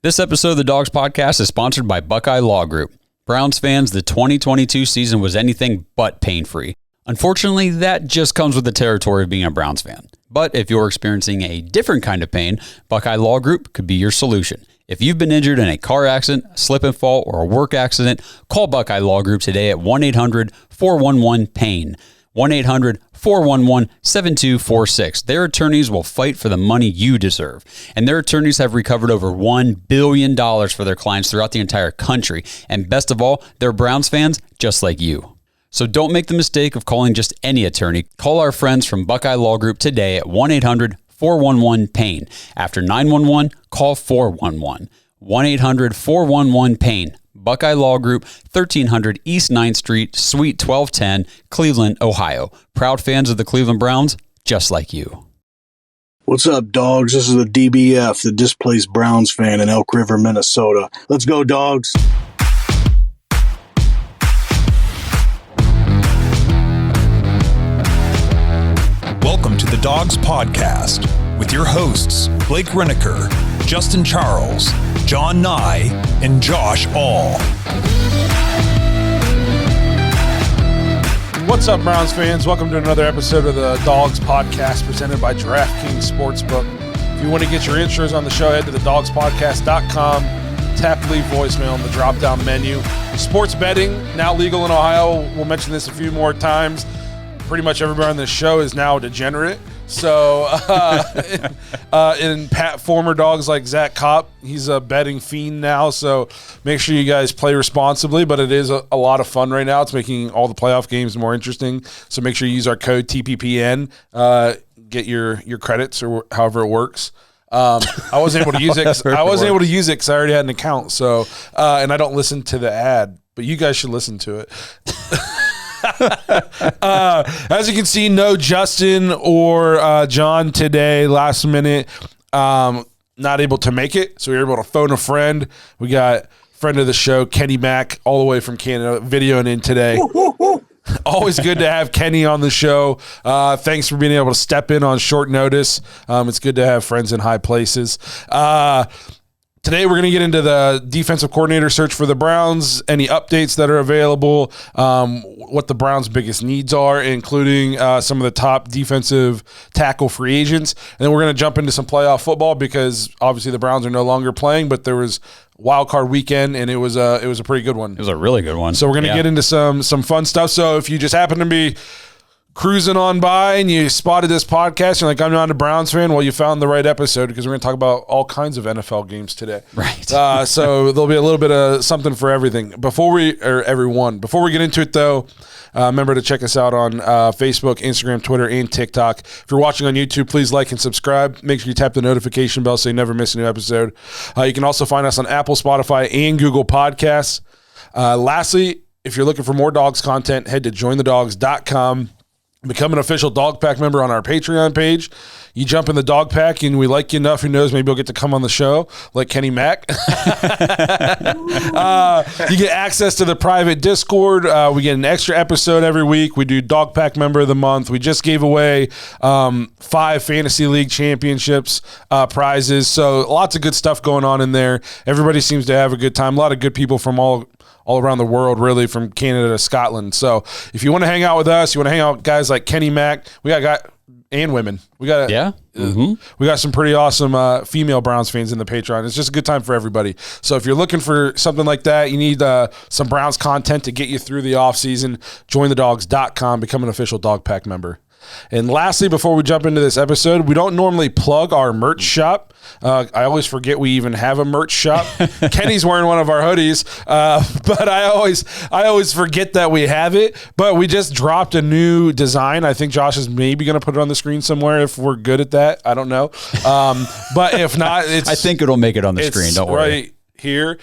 This episode of the Dogs Podcast is sponsored by Buckeye Law Group. Browns fans, the 2022 season was anything but pain-free. Unfortunately, that just comes with the territory of being a Browns fan. But if you're experiencing a different kind of pain, Buckeye Law Group could be your solution. If you've been injured in a car accident, a slip and fall, or a work accident, call Buckeye Law Group today at 1-800-411-PAIN. 1-800-411-7246. Their attorneys will fight for the money you deserve. And their attorneys have recovered over $1 billion for their clients throughout the entire country. And best of all, they're Browns fans just like you. So don't make the mistake of calling just any attorney. Call our friends from Buckeye Law Group today at 1-800-411-PAIN. After 911, call 411. 1-800-411-PAIN. Buckeye Law Group, 1300 East 9th Street, Suite 1210, Cleveland, Ohio. Proud fans of the Cleveland Browns, just like you. What's up, dogs? This is the DBF, the displaced Browns fan in Elk River, Minnesota. Let's go, dogs. Welcome to the Dogs Podcast with your hosts, Blake Reneker, Justin Charles, John Nye, and Josh All. What's up, Browns fans? Welcome to another episode of the Dogs Podcast presented by DraftKings Sportsbook. If you want to get your intros on the show, head to thedogspodcast.com. Tap leave voicemail in the drop-down menu. Sports betting, now legal in Ohio. We'll mention this a few more times. Pretty much everybody on this show is now a degenerate. So, in former dogs like Zach Kopp, he's a betting fiend now. So, make sure you guys play responsibly. But it is a lot of fun right now. It's making all the playoff games more interesting. So, make sure you use our code TPPN. Get your credits or however it works. I wasn't able to use it. I already had an account. So, and I don't listen to the ad, but you guys should listen to it. As you can see, no Justin or John today, last minute, not able to make it, so we were able to phone a friend. We got friend of the show, Kenny Mack, all the way from Canada, videoing in today. Always good to have Kenny on the show. Thanks for being able to step in on short notice. It's good to have friends in high places. Today, we're going to get into the defensive coordinator search for the Browns, any updates that are available, what the Browns' biggest needs are, including some of the top defensive tackle free agents. And then we're going to jump into some playoff football because obviously the Browns are no longer playing, but there was wild card weekend, and it was a pretty good one. It was a really good one. So we're going to get into some fun stuff. So if you just happen to be cruising on by and you spotted this podcast, you're like, I'm not a Browns fan. Well, you found the right episode because we're going to talk about all kinds of NFL games today. Right. So there'll be a little bit of something for everything. Before we get into it, though, remember to check us out on Facebook, Instagram, Twitter, and TikTok. If you're watching on YouTube, please like and subscribe. Make sure you tap the notification bell so you never miss a new episode. You can also find us on Apple, Spotify, and Google Podcasts. Lastly, if you're looking for more dogs content, head to jointhedogs.com. Become an official Dog Pack member on our Patreon page. You jump in the Dog Pack, and we like you enough. Who knows? Maybe you'll get to come on the show, like Kenny Mack. You get access to the private Discord. We get an extra episode every week. We do Dog Pack Member of the Month. We just gave away 5 Fantasy League Championships prizes. So lots of good stuff going on in there. Everybody seems to have a good time. A lot of good people from all around the world, really, from Canada to Scotland. So if you want to hang out with us, you want to hang out with guys like Kenny Mack, we got and women. We got we got some pretty awesome female Browns fans in the Patreon. It's just a good time for everybody. So if you're looking for something like that, you need some Browns content to get you through the offseason, jointhedogs.com, become an official Dog Pack member. And lastly, before we jump into this episode, we don't normally plug our merch shop. I always forget we even have a merch shop. Kenny's wearing one of our hoodies, but I always forget that we have it. But we just dropped a new design. I think Josh is maybe going to put it on the screen somewhere if we're good at that. I don't know. But if not, I think it'll make it on the screen. Don't worry. Right here.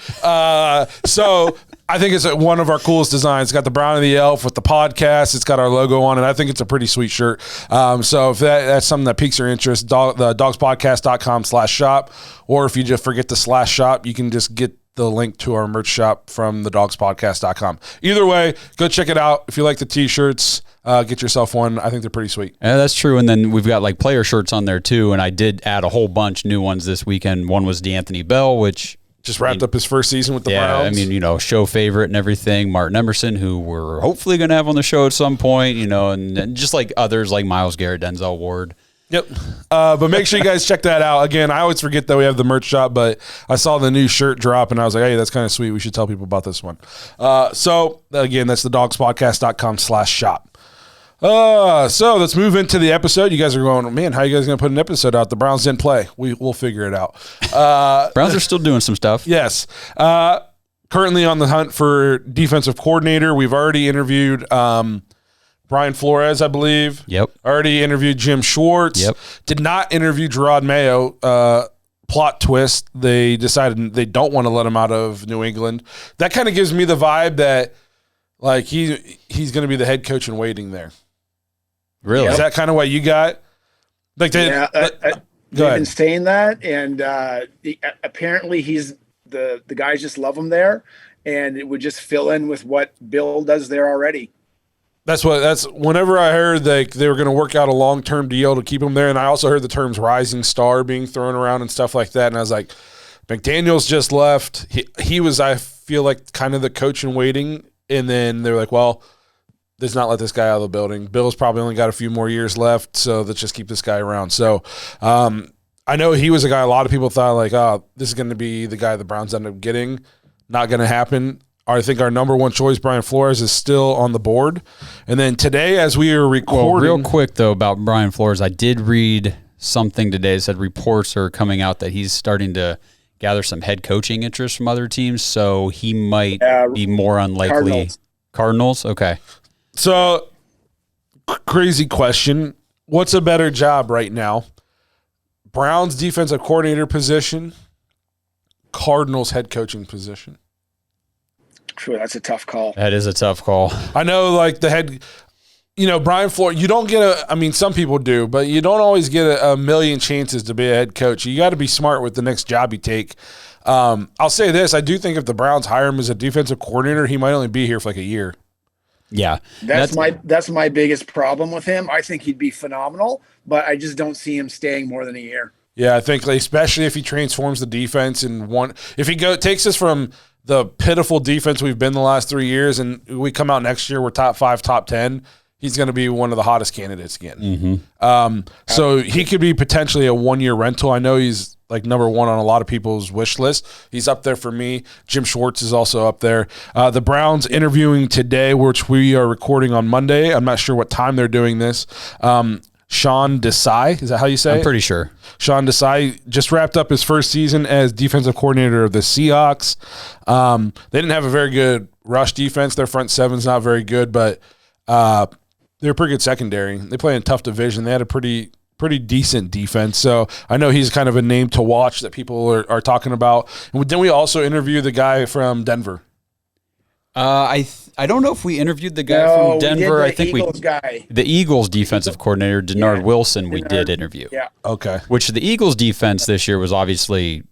So I think it's one of our coolest designs. It's got the Brown and the Elf with the podcast. It's got our logo on it. I think it's a pretty sweet shirt. So if that's something that piques your interest, the dogspodcast.com/shop, or if you just forget the /shop, you can just get the link to our merch shop from thedogspodcast.com. Either way, go check it out. If you like the t-shirts, get yourself one. I think they're pretty sweet. Yeah, that's true. And then we've got like player shirts on there too. And I did add a whole bunch new ones this weekend. One was D'Anthony Bell, which Just wrapped up his first season with the Browns. I mean, show favorite and everything. Martin Emerson, who we're hopefully going to have on the show at some point, and just like others like Myles Garrett, Denzel Ward. Yep. But make sure you guys check that out. Again, I always forget that we have the merch shop, but I saw the new shirt drop, and I was like, hey, that's kind of sweet. We should tell people about this one. So, again, that's thedogspodcast.com/shop. So let's move into the episode. You guys are going, man, how are you guys going to put an episode out? The Browns didn't play. We'll figure it out. Browns are still doing some stuff. Yes. Currently on the hunt for defensive coordinator. We've already interviewed Brian Flores, I believe. Yep. Already interviewed Jim Schwartz. Yep. Did not interview Gerard Mayo. Plot twist. They decided they don't want to let him out of New England. That kind of gives me the vibe that like he's going to be the head coach in waiting there. Really? Is that kind of what you got? Like they've been saying that, and apparently he's the guys just love him there, and it would just fill in with what Bill does there already. That's whenever I heard they were going to work out a long-term deal to keep him there, and I also heard the terms rising star being thrown around and stuff like that, and I was like, McDaniels just left. He was, I feel like, kind of the coach in waiting, and then they were like, well, let's not let this guy out of the building. Bill's probably only got a few more years left, so let's just keep this guy around. So I know he was a guy a lot of people thought, like, oh, this is going to be the guy the Browns end up getting. Not going to happen. I think our number one choice, Brian Flores, is still on the board. And then today, as we are recording. Real quick, though, about Brian Flores, I did read something today that said reports are coming out that he's starting to gather some head coaching interest from other teams, so he might be more unlikely. Cardinals? Okay. So, crazy question. What's a better job right now? Browns defensive coordinator position, Cardinals head coaching position? True, that's a tough call. That is a tough call. I know, like, the head, Brian Flores, you don't get some people do, but you don't always get a million chances to be a head coach. You got to be smart with the next job you take. I'll say this. I do think if the Browns hire him as a defensive coordinator, he might only be here for like a year. Yeah. That's my biggest problem with him. I think he'd be phenomenal, but I just don't see him staying more than a year. Yeah, I think especially if he transforms the defense if he takes us from the pitiful defense we've been the last 3 years and we come out next year, we're top 5, top 10, he's going to be one of the hottest candidates again. Mm-hmm. So he could be potentially a 1-year rental. I know he's like number one on a lot of people's wish list. He's up there for me. Jim Schwartz is also up there. The Browns interviewing today, which we are recording on Monday. I'm not sure what time they're doing this. Sean Desai, is that how you say it? I'm pretty sure. Sean Desai just wrapped up his first season as defensive coordinator of the Seahawks. They didn't have a very good rush defense. Their front seven's not very good, but they're a pretty good secondary. They play in a tough division. They had a pretty decent defense. So I know he's kind of a name to watch that people are talking about. And then we also interview the guy from Denver. I don't know if we interviewed the guy from Denver. I think the Eagles defensive coordinator, Denard Wilson, we did interview. Yeah. Okay. Which the Eagles defense this year was obviously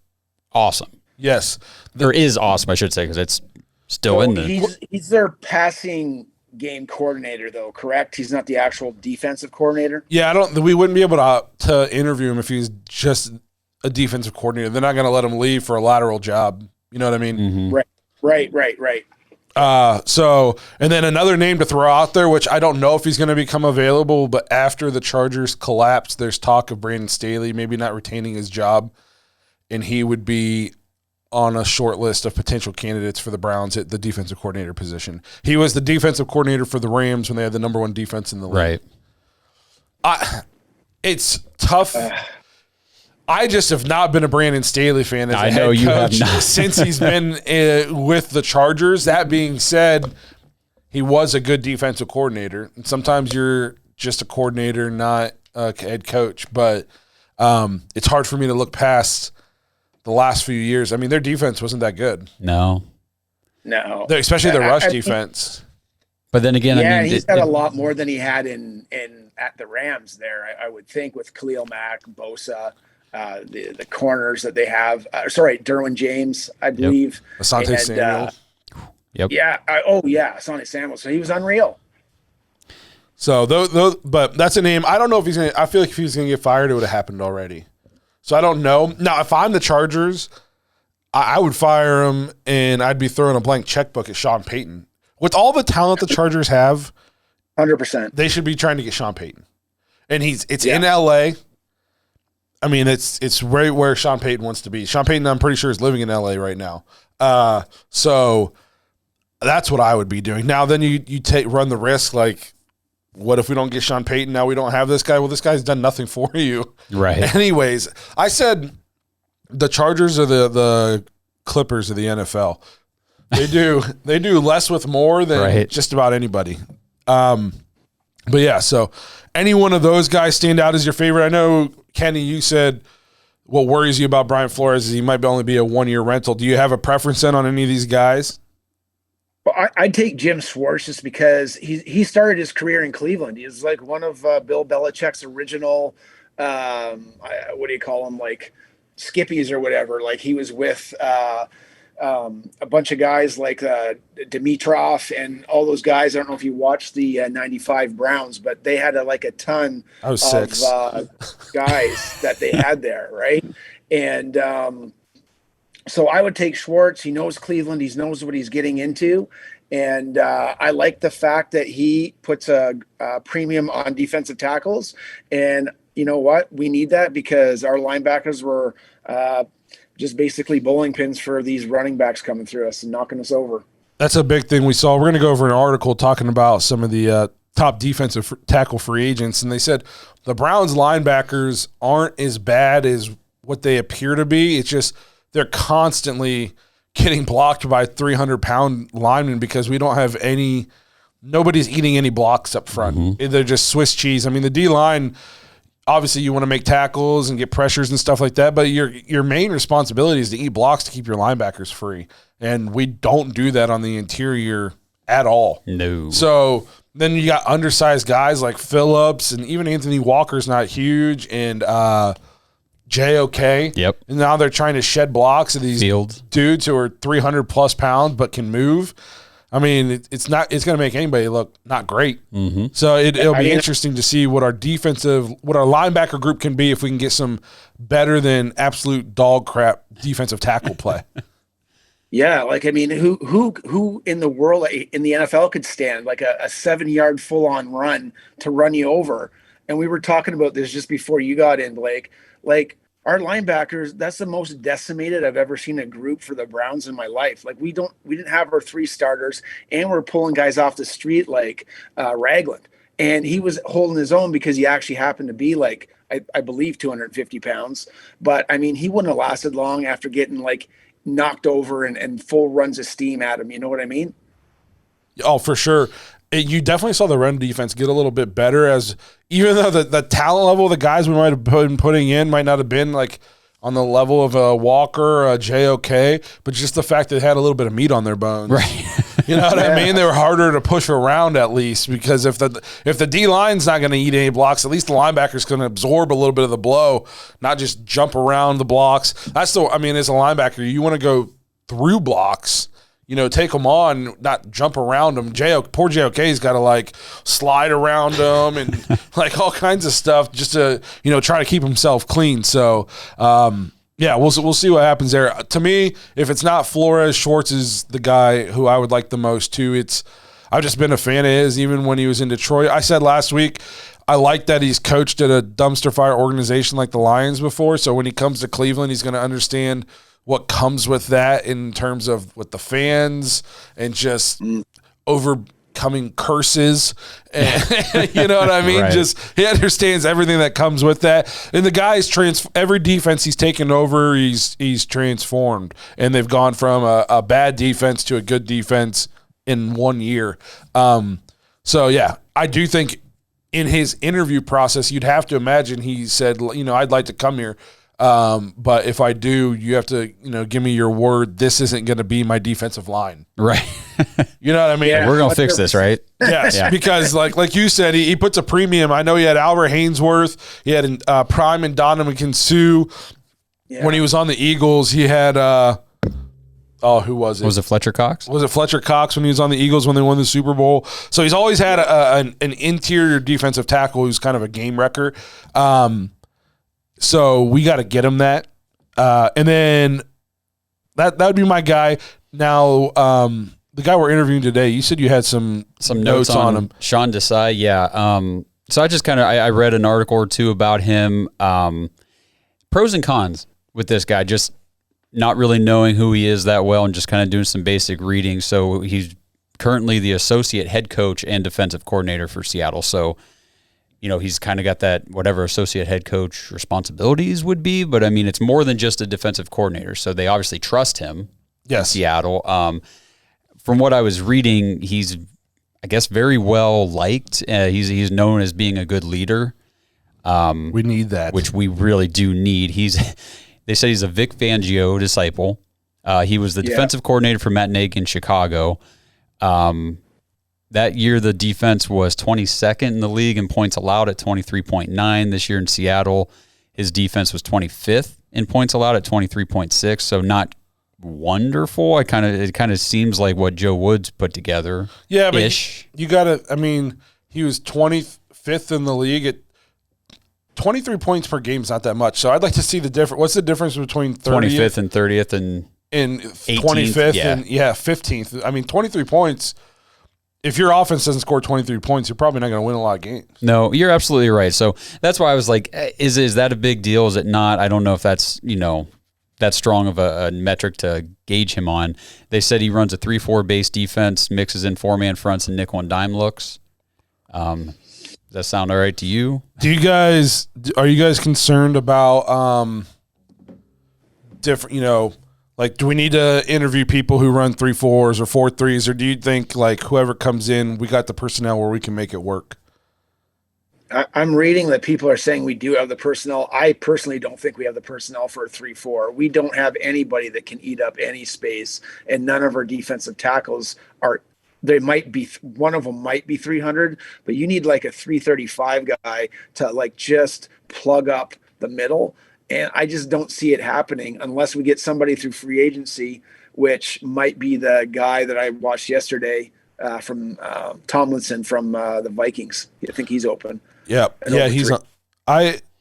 awesome. Yes. There is awesome, I should say, because it's still in there. He's their passing game coordinator, though, correct? He's not the actual defensive coordinator. Yeah, we wouldn't be able to interview him if he's just a defensive coordinator. They're not going to let him leave for a lateral job. You know what I mean? Mm-hmm. Right. And then another name to throw out there, which I don't know if he's going to become available, but after the Chargers collapsed, there's talk of Brandon Staley maybe not retaining his job, and he would be on a short list of potential candidates for the Browns at the defensive coordinator position. He was the defensive coordinator for the Rams when they had the number one defense in the league. Right. It's tough. I just have not been a Brandon Staley fan as a head coach since he's been with the Chargers. That being said, he was a good defensive coordinator. And sometimes you're just a coordinator, not a head coach. But it's hard for me to look past the last few years. I mean, their defense wasn't that good. No. Especially the rush defense. But then again, he's got a lot more than he had in at the Rams there, I would think, with Khalil Mack, Bosa. The corners that they have. Derwin James, I believe. Asante Samuel. Yep. Yeah. Asante Samuel. So he was unreal. So, but that's a name. I don't know if I feel like if he was going to get fired, it would have happened already. So I don't know. Now, if I'm the Chargers, I would fire him, and I'd be throwing a blank checkbook at Sean Payton. With all the talent the Chargers have, 100%, they should be trying to get Sean Payton. And it's in LA. I mean, it's right where Sean Payton wants to be. Sean Payton, I'm pretty sure, is living in LA right now. So that's what I would be doing. Now, then you run the risk, like, what if we don't get Sean Payton? Now we don't have this guy. Well, this guy's done nothing for you. Right. Anyways, I said the Chargers are the Clippers of the NFL. They do less with more than just about anybody. But yeah, so any one of those guys stand out as your favorite? I know, Kenny, you said what worries you about Brian Flores is he might only be a 1-year rental. Do you have a preference then on any of these guys? Well, I'd take Jim Schwartz just because he started his career in Cleveland. He was like one of Bill Belichick's original, what do you call them, like skippies or whatever. Like he was with a bunch of guys like Dimitrov and all those guys. I don't know if you watched the 95 Browns, but they had a ton of guys that they had there, right? And so I would take Schwartz. He knows Cleveland. He knows what he's getting into. And I like the fact that he puts a premium on defensive tackles. And you know what? We need that because our linebackers were just basically bowling pins for these running backs coming through us and knocking us over. That's a big thing we saw. We're going to go over an article talking about some of the top defensive tackle free agents. And they said the Browns linebackers aren't as bad as what they appear to be. It's just they're constantly getting blocked by 300-pound linemen because we don't have nobody's eating any blocks up front. Mm-hmm. They're just Swiss cheese. I mean, the D-line, obviously you want to make tackles and get pressures and stuff like that, but your main responsibility is to eat blocks to keep your linebackers free. And we don't do that on the interior at all. No. So then you got undersized guys like Phillips, and even Anthony Walker's not huge, and JOK. Yep. And now they're trying to shed blocks of these dudes who are 300-plus pounds but can move. I mean, it's going to make anybody look not great. Mm-hmm. So it'll be interesting to see what our linebacker group can be if we can get some better than absolute dog crap defensive tackle play. Yeah, like I mean, who in the world in the NFL could stand like a 7-yard full-on run to run you over? And we were talking about this just before you got in, Blake. Like our linebackers, that's the most decimated I've ever seen a group for the Browns in my life. Like we didn't have our 3 starters, and we're pulling guys off the street like Ragland, and he was holding his own because he actually happened to be like I believe 250 pounds. But I mean, he wouldn't have lasted long after getting like knocked over and full runs of steam at him. You know what I mean? Oh, for sure. You definitely saw the run defense get a little bit better, as even though the talent level of the guys we might have been putting in might not have been like on the level of a Walker or a JOK, but just the fact that they had a little bit of meat on their bones. Right. You know what I mean? They were harder to push around at least, because if the D-line's not going to eat any blocks, at least the linebacker's going to absorb a little bit of the blow, not just jump around the blocks. As a linebacker, you want to go through blocks. Take them on, not jump around them. Poor JOK's got to like slide around them and like all kinds of stuff just to try to keep himself clean. So we'll see what happens there. To me, if it's not Flores, Schwartz is the guy who I would like the most too. I've just been a fan of his even when he was in Detroit. I said last week I like that he's coached at a dumpster fire organization like the Lions before. So when he comes to Cleveland, he's going to understand what comes with that in terms of with the fans and just overcoming curses. And, you know what I mean? Right. Just he understands everything that comes with that. And the guy's every defense he's taken over, he's transformed. And they've gone from a bad defense to a good defense in 1 year. So, yeah, I do think in his interview process, you'd have to imagine he said, I'd like to come here. But if I do, you have to, give me your word. This isn't going to be my defensive line. Right. You know what I mean? Yeah, we're going to fix this, right? Yes. Yeah. Because like you said, he puts a premium. I know he had Albert Hainsworth. He had Prime and Donovan Sue. Yeah. When he was on the Eagles, he had, who was it? Was it Fletcher Cox? Was it Fletcher Cox when he was on the Eagles when they won the Super Bowl? So he's always had an interior defensive tackle who's kind of a game wrecker. So we got to get him that. And then that would be my guy. Now, the guy we're interviewing today, you said you had some notes on him. Sean Desai, yeah. So I just kind of I read an article or two about him. Pros and cons with this guy, just not really knowing who he is that well and just kind of doing some basic reading. So he's currently the associate head coach and defensive coordinator for Seattle. So, he's kind of got that whatever associate head coach responsibilities would be. But, I mean, it's more than just a defensive coordinator. So they obviously trust him in Seattle. From what I was reading, he's, I guess, very well liked. He's known as being a good leader. We need that, which we really do need. They said he's a Vic Fangio disciple. He was the defensive coordinator for Matt Nagy in Chicago. That year, the defense was 22nd in the league in points allowed at 23.9. This year in Seattle, his defense was 25th in points allowed at 23.6. So not wonderful. It kind of seems like what Joe Woods put together. Yeah, but you got to. I mean, he was 25th in the league at 23 points per game is not that much. So I'd like to see the difference. What's the difference between 25th and 30th and 25th and 15th? I mean, 23 points. If your offense doesn't score 23 points, you're probably not going to win a lot of games. No, you're absolutely right. So that's why I was like, is that a big deal? Is it not? I don't know if that's, that strong of a metric to gauge him on. They said he runs a 3-4 base defense, mixes in 4-man fronts and nickel and dime looks. Does that sound all right to you? Are you guys concerned about different, like, do we need to interview people who run 3-4s or 4-3s, or do you think, like, whoever comes in, we got the personnel where we can make it work? I'm reading that people are saying we do have the personnel. I personally don't think we have the personnel for a 3-4. We don't have anybody that can eat up any space, and none of our defensive tackles are. They might be, one of them might be 300, but you need like a 335 guy to like just plug up the middle. And I just don't see it happening unless we get somebody through free agency, which might be the guy that I watched yesterday from Tomlinson from the Vikings. I think he's open. Yeah, he's on.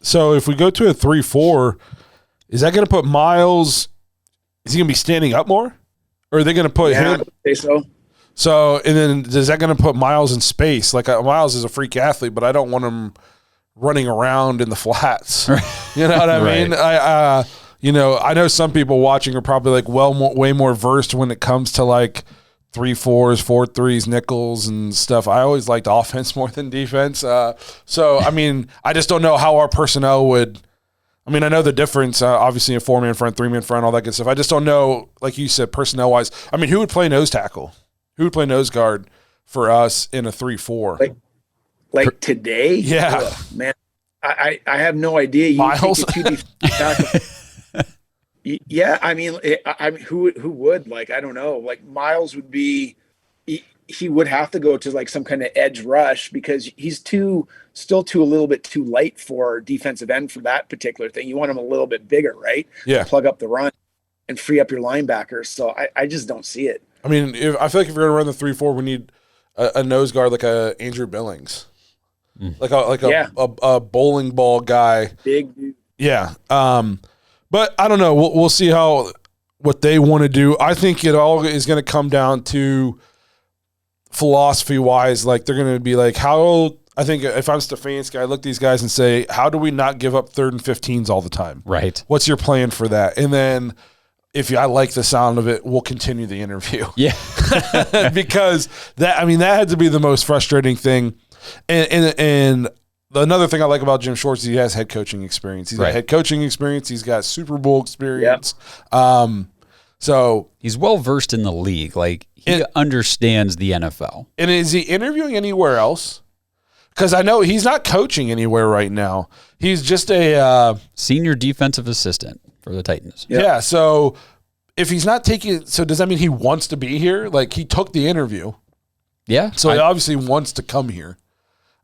So if we go to a 3-4, is that going to put Miles? Is he going to be standing up more, or are they going to put him? I would say so. So, and then is that going to put Miles in space? Like Miles is a freak athlete, but I don't want him running around in the flats. You know what I mean? I know some people watching are probably like way more versed when it comes to like 3-4s, 4-3s, nickels and stuff. I always liked offense more than defense. So, I mean, I just don't know how our personnel would. I mean, I know the difference, obviously, a 4-man front, 3-man front, all that good stuff. I just don't know, like you said, personnel-wise. I mean, who would play nose tackle? Who would play nose guard for us in a 3-4? Like today? Yeah. Man, I have no idea. You Miles? take a 2D tackle. Yeah, I mean, who would? Like, I don't know. Like, Miles would be he would have to go to like some kind of edge rush because he's still a little bit too light for defensive end for that particular thing. You want him a little bit bigger, right? Yeah. To plug up the run and free up your linebackers. So I just don't see it. I mean, I feel like if you're going to run the 3-4, we need a nose guard like a Andrew Billings, like a bowling ball guy, big dude. Yeah, but I don't know. We'll see what they want to do. I think it all is going to come down to philosophy wise. Like they're going to be like, how? I think if I'm Stefanski, I look at these guys and say, how do we not give up 3rd and 15s all the time? Right. What's your plan for that? And then, if I like the sound of it, we'll continue the interview. Yeah. Because that had to be the most frustrating thing. And another thing I like about Jim Schwartz is he has head coaching experience. He's got head coaching experience. He's got Super Bowl experience. Yep. So he's well versed in the league. Like he understands the NFL. And is he interviewing anywhere else? Because I know he's not coaching anywhere right now. He's just a senior defensive assistant for the Titans. Yep. Yeah. So if he's not taking, so does that mean he wants to be here? Like he took the interview. Yeah. So he obviously wants to come here.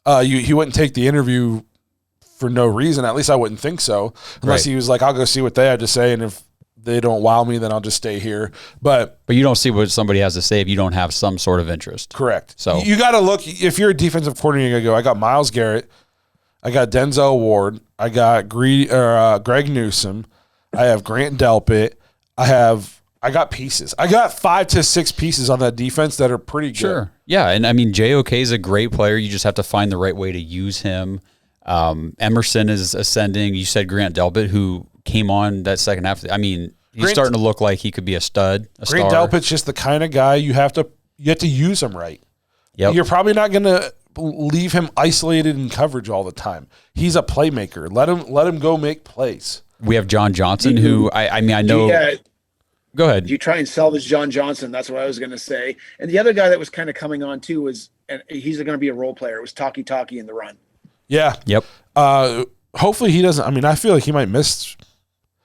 He wouldn't take the interview for no reason. At least I wouldn't think so. Unless he was like, I'll go see what they had to say, and if they don't wow me, then I'll just stay here. But you don't see what somebody has to say if you don't have some sort of interest. Correct. So you got to look. If you're a defensive coordinator, you got to go, I got Myles Garrett, I got Denzel Ward, I got Greg Newsome, I have Grant Delpit, I have I got pieces. I got 5 to 6 pieces on that defense that are pretty good. Sure. Yeah, and I mean, JOK is a great player. You just have to find the right way to use him. Emerson is ascending. You said Grant Delpit, who came on that second half. I mean, he's starting to look like he could be a stud, Grant star. Delpit's just the kind of guy you have to use him right. Yep. You're probably not going to leave him isolated in coverage all the time. He's a playmaker. Let him go make plays. We have John Johnson, who I know. Yeah. Go ahead. You try and salvage John Johnson. That's what I was going to say. And the other guy that was kind of coming on too was, and he's going to be a role player. It was Taki in the run. Yeah. Yep. Hopefully he doesn't. I mean, I feel like he might miss.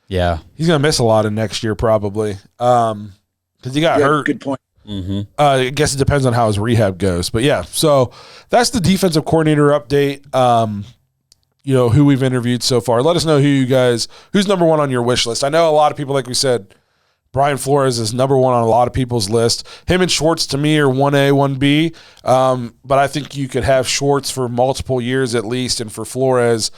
Yeah. He's going to miss a lot of next year probably. Because he got hurt. Good point. Mm-hmm. I guess it depends on how his rehab goes. But yeah, so that's the defensive coordinator update. Who we've interviewed so far. Let us know who's number one on your wish list. I know a lot of people, like we said, Brian Flores is number one on a lot of people's list. Him and Schwartz to me are 1A, 1B. But I think you could have Schwartz for multiple years at least. And for Flores,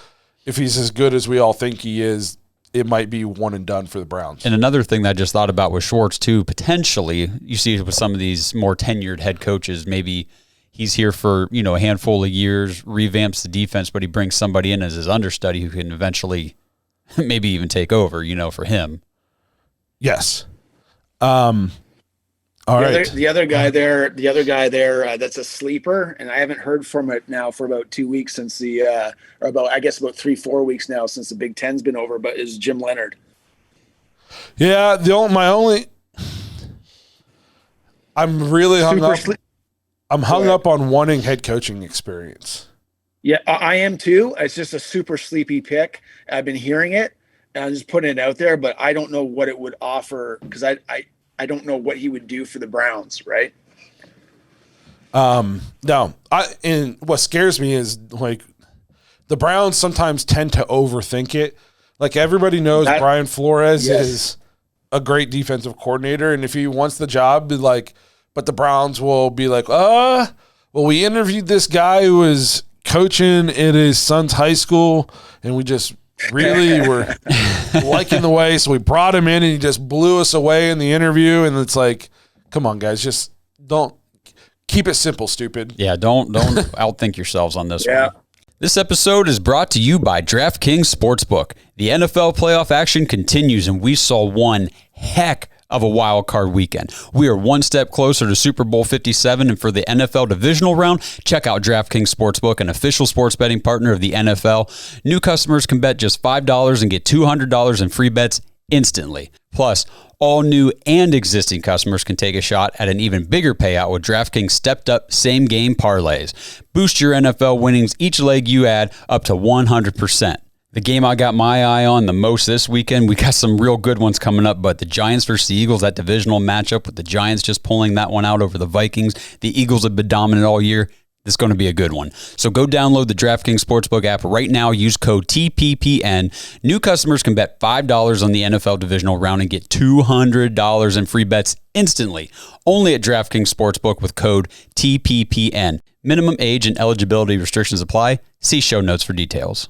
if he's as good as we all think he is, it might be one and done for the Browns. And another thing that I just thought about with Schwartz too, potentially, you see with some of these more tenured head coaches, maybe he's here for, a handful of years, revamps the defense, but he brings somebody in as his understudy who can eventually maybe even take over, for him. Yes. All right. The other guy there, that's a sleeper, and I haven't heard from it now for about 2 weeks since about 3-4 weeks now since the Big Ten's been over, but is Jim Leonard. Yeah. I'm really hung up. I'm hung up on wanting head coaching experience. Yeah, I am too. It's just a super sleepy pick. I've been hearing it, and I'm just putting it out there, but I don't know what it would offer because I don't know what he would do for the Browns, right? No. And what scares me is like the Browns sometimes tend to overthink it. Like everybody knows Brian Flores is a great defensive coordinator, and if he wants the job, but the Browns will be like, well, we interviewed this guy who was coaching at his son's high school, and we just really were liking the way, so we brought him in, and he just blew us away in the interview. And it's like, come on, guys, just don't keep it simple, stupid. Yeah, don't outthink yourselves on this one. This episode is brought to you by DraftKings Sportsbook. The NFL playoff action continues, and we saw one heck of a wild card weekend. We are one step closer to Super Bowl 57, and for the NFL divisional round, check out DraftKings Sportsbook, an official sports betting partner of the NFL. New customers can bet just $5 and get $200 in free bets instantly. Plus, all new and existing customers can take a shot at an even bigger payout with DraftKings stepped-up same-game parlays. Boost your NFL winnings each leg you add up to 100%. The game I got my eye on the most this weekend, we got some real good ones coming up, but the Giants versus the Eagles, that divisional matchup with the Giants just pulling that one out over the Vikings. The Eagles have been dominant all year. This is going to be a good one. So go download the DraftKings Sportsbook app right now. Use code TPPN. New customers can bet $5 on the NFL divisional round and get $200 in free bets instantly. Only at DraftKings Sportsbook with code TPPN. Minimum age and eligibility restrictions apply. See show notes for details.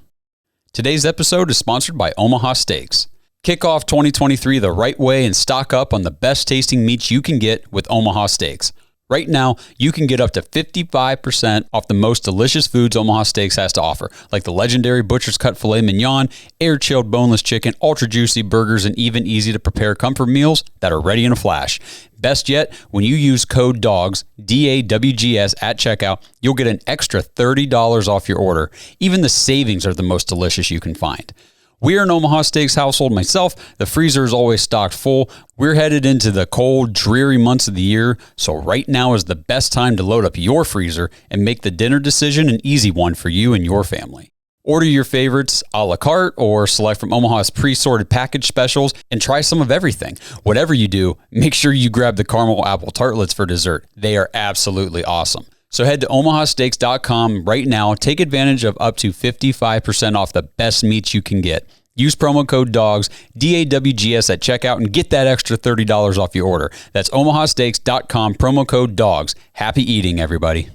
Today's episode is sponsored by Omaha Steaks. Kick off 2023 the right way and stock up on the best tasting meats you can get with Omaha Steaks. Right now, you can get up to 55% off the most delicious foods Omaha Steaks has to offer, like the legendary Butcher's Cut Filet Mignon, air-chilled boneless chicken, ultra-juicy burgers, and even easy-to-prepare comfort meals that are ready in a flash. Best yet, when you use code DAWGS, DAWGS, at checkout, you'll get an extra $30 off your order. Even the savings are the most delicious you can find. We're an Omaha Steaks household myself. The freezer is always stocked full. We're headed into the cold, dreary months of the year, so right now is the best time to load up your freezer and make the dinner decision an easy one for you and your family. Order your favorites a la carte or select from Omaha's pre-sorted package specials and try some of everything. Whatever you do, make sure you grab the caramel apple tartlets for dessert. They are absolutely awesome. So head to omahasteaks.com right now. Take advantage of up to 55% off the best meats you can get. Use promo code DAWGS, DAWGS at checkout and get that extra $30 off your order. That's omahasteaks.com, promo code DAWGS. Happy eating, everybody.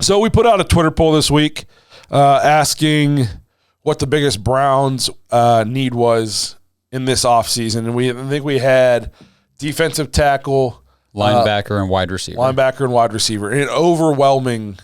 So we put out a Twitter poll this week asking what the biggest Browns need was in this offseason. And I think we had defensive tackle, linebacker, and wide receiver. And an overwhelming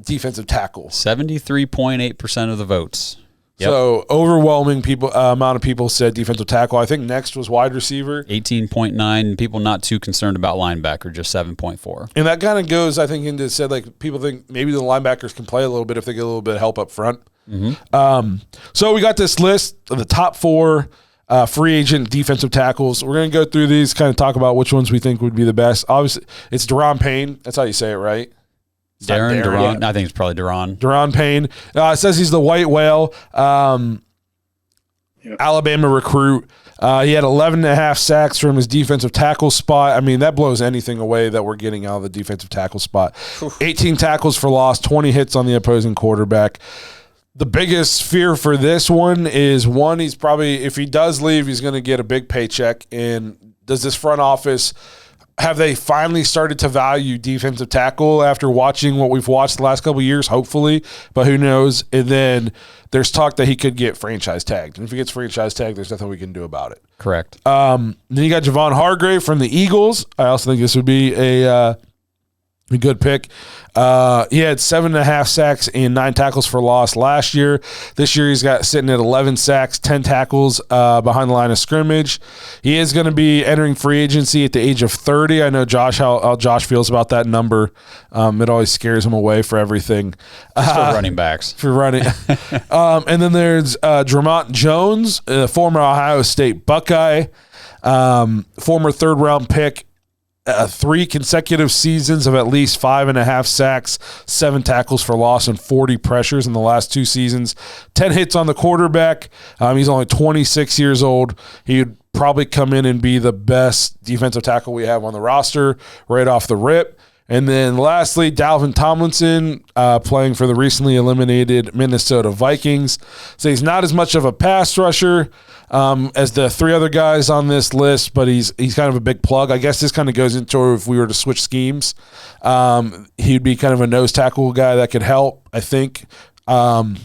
defensive tackle. 73.8% of the votes. Yep. So overwhelming amount of people said defensive tackle. I think next was wide receiver. 18.9. People not too concerned about linebacker, just 7.4. And that kind of goes, I think, into said like people think maybe the linebackers can play a little bit if they get a little bit of help up front. Mm-hmm. So we got this list of the top 4 free agent defensive tackles. We're going to go through these, kind of talk about which ones we think would be the best. Obviously, it's Daron Payne. That's how you say it, right? Daron. I think it's probably Daron. Daron Payne. It says he's the white whale. Alabama recruit. He had 11.5 sacks from his defensive tackle spot. I mean, that blows anything away that we're getting out of the defensive tackle spot. 18 tackles for loss, 20 hits on the opposing quarterback. The biggest fear for this one is, one, he's probably, if he does leave, he's going to get a big paycheck. And does this front office, have they finally started to value defensive tackle after watching what we've watched the last couple of years? Hopefully, but who knows? And then there's talk that he could get franchise tagged. And if he gets franchise tagged, there's nothing we can do about it. Correct. Then you got Javon Hargrave from the Eagles. I also think this would be a good pick. He had 7.5 sacks and 9 tackles for loss last year. This year he's got sitting at 11 sacks, 10 tackles behind the line of scrimmage. He is going to be entering free agency at the age of 30. I know Josh how Josh feels about that number. It always scares him away for everything. For running backs. For running. And then there's Dramont Jones, former Ohio State Buckeye, former third-round pick. 3 consecutive seasons of at least 5.5 sacks, 7 tackles for loss, and 40 pressures in the last 2 seasons. 10 hits on the quarterback. He's only 26 years old. He would probably come in and be the best defensive tackle we have on the roster right off the rip. And then lastly, Dalvin Tomlinson, playing for the recently eliminated Minnesota Vikings. So he's not as much of a pass rusher as the 3 other guys on this list, but he's kind of a big plug. I guess this kind of goes into if we were to switch schemes. He'd be kind of a nose tackle guy that could help, I think. I'd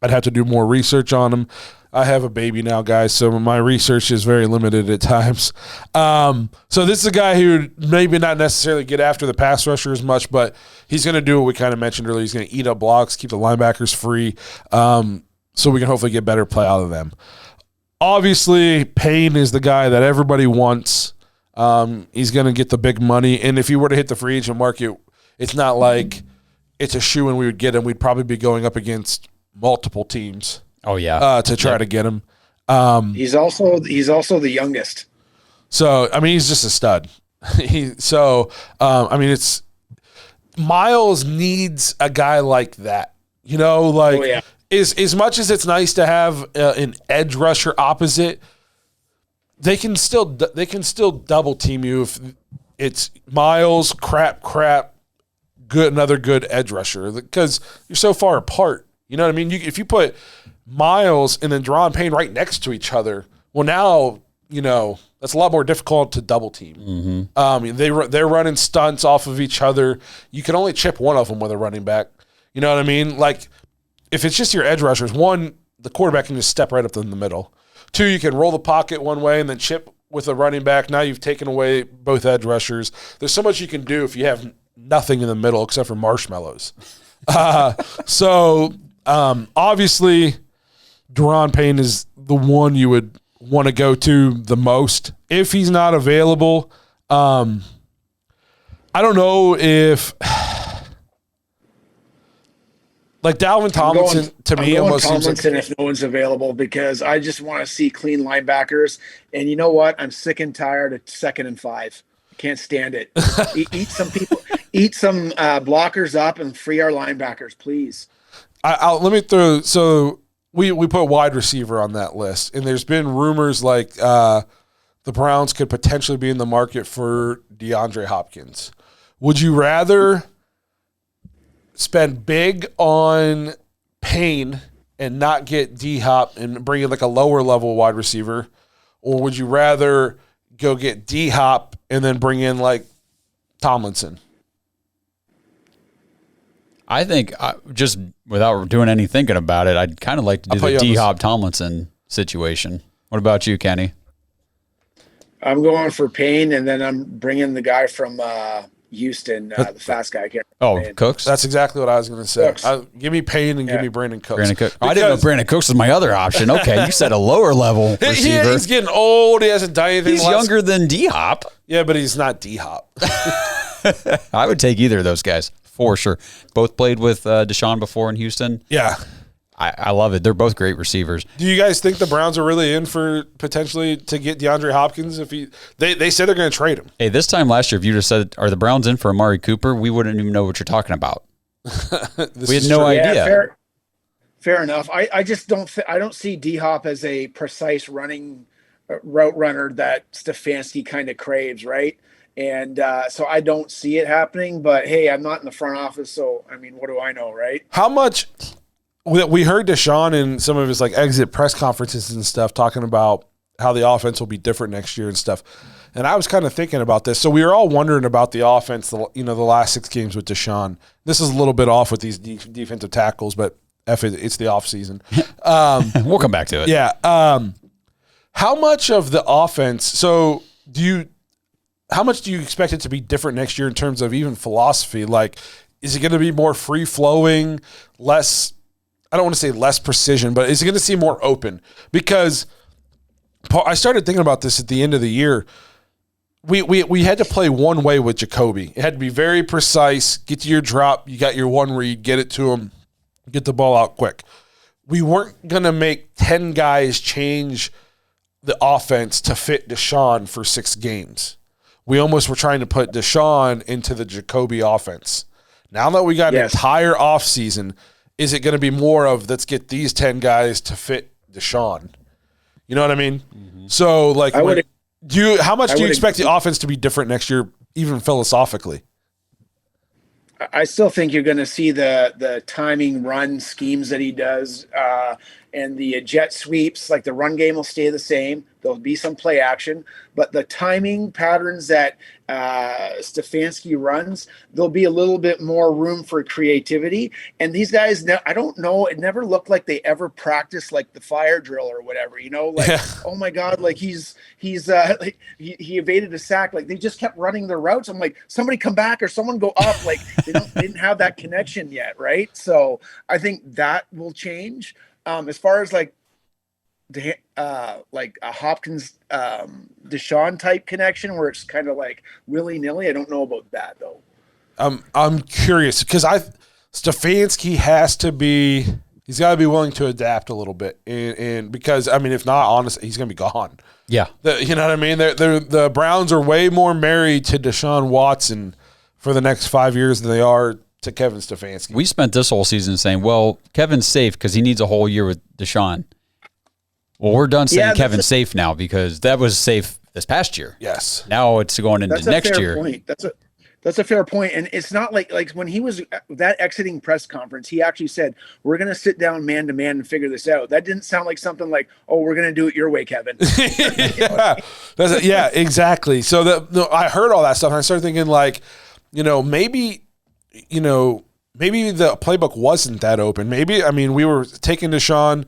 have to do more research on him. I have a baby now, guys, so my research is very limited at times. So this is a guy who would maybe not necessarily get after the pass rusher as much, but he's going to do what we kind of mentioned earlier. He's going to eat up blocks, keep the linebackers free, so we can hopefully get better play out of them. Obviously, Payne is the guy that everybody wants. He's going to get the big money, and if he were to hit the free agent market, it's not like it's a shoo-in we would get him. We'd probably be going up against multiple teams. Oh yeah, to try to get him. He's also the youngest. So I mean, he's just a stud. It's Miles needs a guy like that. You know, like as much as it's nice to have an edge rusher opposite, they can still double team you if it's Miles another good edge rusher because you're so far apart. You know what I mean? If you put Miles and then Daron Payne right next to each other, well, now, you know, that's a lot more difficult to double team. Mm-hmm. They're running stunts off of each other. You can only chip one of them with a running back. You know what I mean? Like, if it's just your edge rushers, 1, the quarterback can just step right up in the middle. 2, you can roll the pocket one way and then chip with a running back. Now you've taken away both edge rushers. There's so much you can do if you have nothing in the middle except for marshmallows. Obviously, Daron Payne is the one you would want to go to the most. If he's not available, I don't know if like Dalvin Tomlinson almost seems like if no one's available because I just want to see clean linebackers. And you know what? I'm sick and tired of 2nd and 5. I can't stand it. Eat some people, eat some blockers up and free our linebackers, please. Let me throw. So we put wide receiver on that list, and there's been rumors like the Browns could potentially be in the market for DeAndre Hopkins. Would you rather spend big on Payne and not get D-Hop and bring in like a lower level wide receiver, or would you rather go get D-Hop and then bring in like Tomlinson? I think just without doing any thinking about it, I'd kind of like to do the D-Hop Tomlinson situation. What about you, Kenny? I'm going for Payne, and then I'm bringing the guy from Houston, the fast guy. I can't remember his name. Cooks. That's exactly what I was going to say. Give me Payne and give me Brandon Cooks. Brandon Cooks. I didn't know Brandon Cooks was my other option. Okay, you said a lower level receiver. He's getting old. He hasn't done anything. He's younger than D-Hop. Yeah, but he's not D-Hop. I would take either of those guys for sure. Both played with Deshaun before in Houston. Yeah. I love it. They're both great receivers. Do you guys think the Browns are really in for potentially to get DeAndre Hopkins? If they said they're going to trade him. Hey, this time last year, if you just said, "Are the Browns in for Amari Cooper?" we wouldn't even know what you're talking about. We had no idea. Yeah, fair enough. I just don't. I don't see D-Hop as a precise route runner that Stefanski kind of craves, right? And so I don't see it happening. But hey, I'm not in the front office, so I mean, what do I know, right? How much? We heard Deshaun in some of his exit press conferences and stuff talking about how the offense will be different next year and stuff. And I was kind of thinking about this. So we were all wondering about the offense, the last 6 games with Deshaun. This is a little bit off with these defensive tackles, but it's the off season. We'll come back to it. Yeah. How much of the offense? So how much do you expect it to be different next year in terms of even philosophy? Is it going to be more free flowing, less? I don't want to say less precision, but is it going to seem more open? Because I started thinking about this at the end of the year. We had to play one way with Jacoby. It had to be very precise. Get to your drop. You got your one read. Get it to him. Get the ball out quick. We weren't going to make 10 guys change the offense to fit Deshaun for 6 games. We almost were trying to put Deshaun into the Jacoby offense. Now that we got an entire offseason, is it going to be more of let's get these 10 guys to fit Deshaun? You know what I mean? Mm-hmm. So, how much do you expect the offense to be different next year, even philosophically? I still think you're going to see the timing run schemes that he does and the jet sweeps. The run game will stay the same. There'll be some play action, but the timing patterns that Stefanski runs, there'll be a little bit more room for creativity. And these guys, I don't know, it never looked like they ever practiced the fire drill or whatever. Oh my God, he evaded a sack. They just kept running their routes. I'm like, somebody come back or someone go up. They didn't have that connection yet, right? So I think that will change. As far as a Hopkins Deshaun type connection where it's kind of willy-nilly, I don't know about that though. I'm curious because Stefanski he's got to be willing to adapt a little bit, and because if not, honestly, he's gonna be gone. Yeah, you know what I mean. The Browns are way more married to Deshaun Watson for the next 5 years than they are to Kevin Stefanski. We spent this whole season saying, well, Kevin's safe because he needs a whole year with Deshaun. Well, we're done saying Kevin's safe now because that was safe this past year. Yes. Now it's going into next year. Point. That's a fair point. And it's not like when he was that exiting press conference, he actually said, we're going to sit down man to man and figure this out. That didn't sound like something like, oh, we're going to do it your way, Kevin. Yeah, exactly. So I heard all that stuff and I started thinking maybe the playbook wasn't that open. Maybe, we were taking Deshaun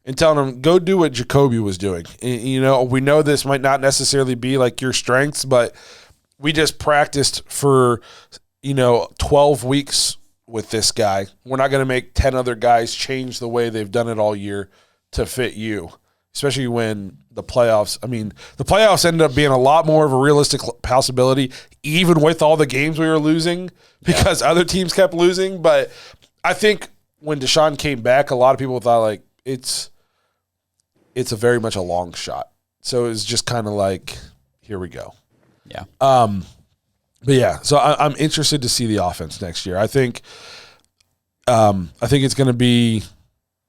and telling him, go do what Jacoby was doing. We know this might not necessarily be your strengths, but we just practiced for, 12 weeks with this guy. We're not going to make 10 other guys change the way they've done it all year to fit you, especially when the playoffs ended up being a lot more of a realistic possibility, even with all the games we were losing because other teams kept losing. But I think when Deshaun came back, a lot of people thought it's a very much a long shot. So it was just kind of here we go. Yeah. But yeah, so I'm interested to see the offense next year. I think it's going to be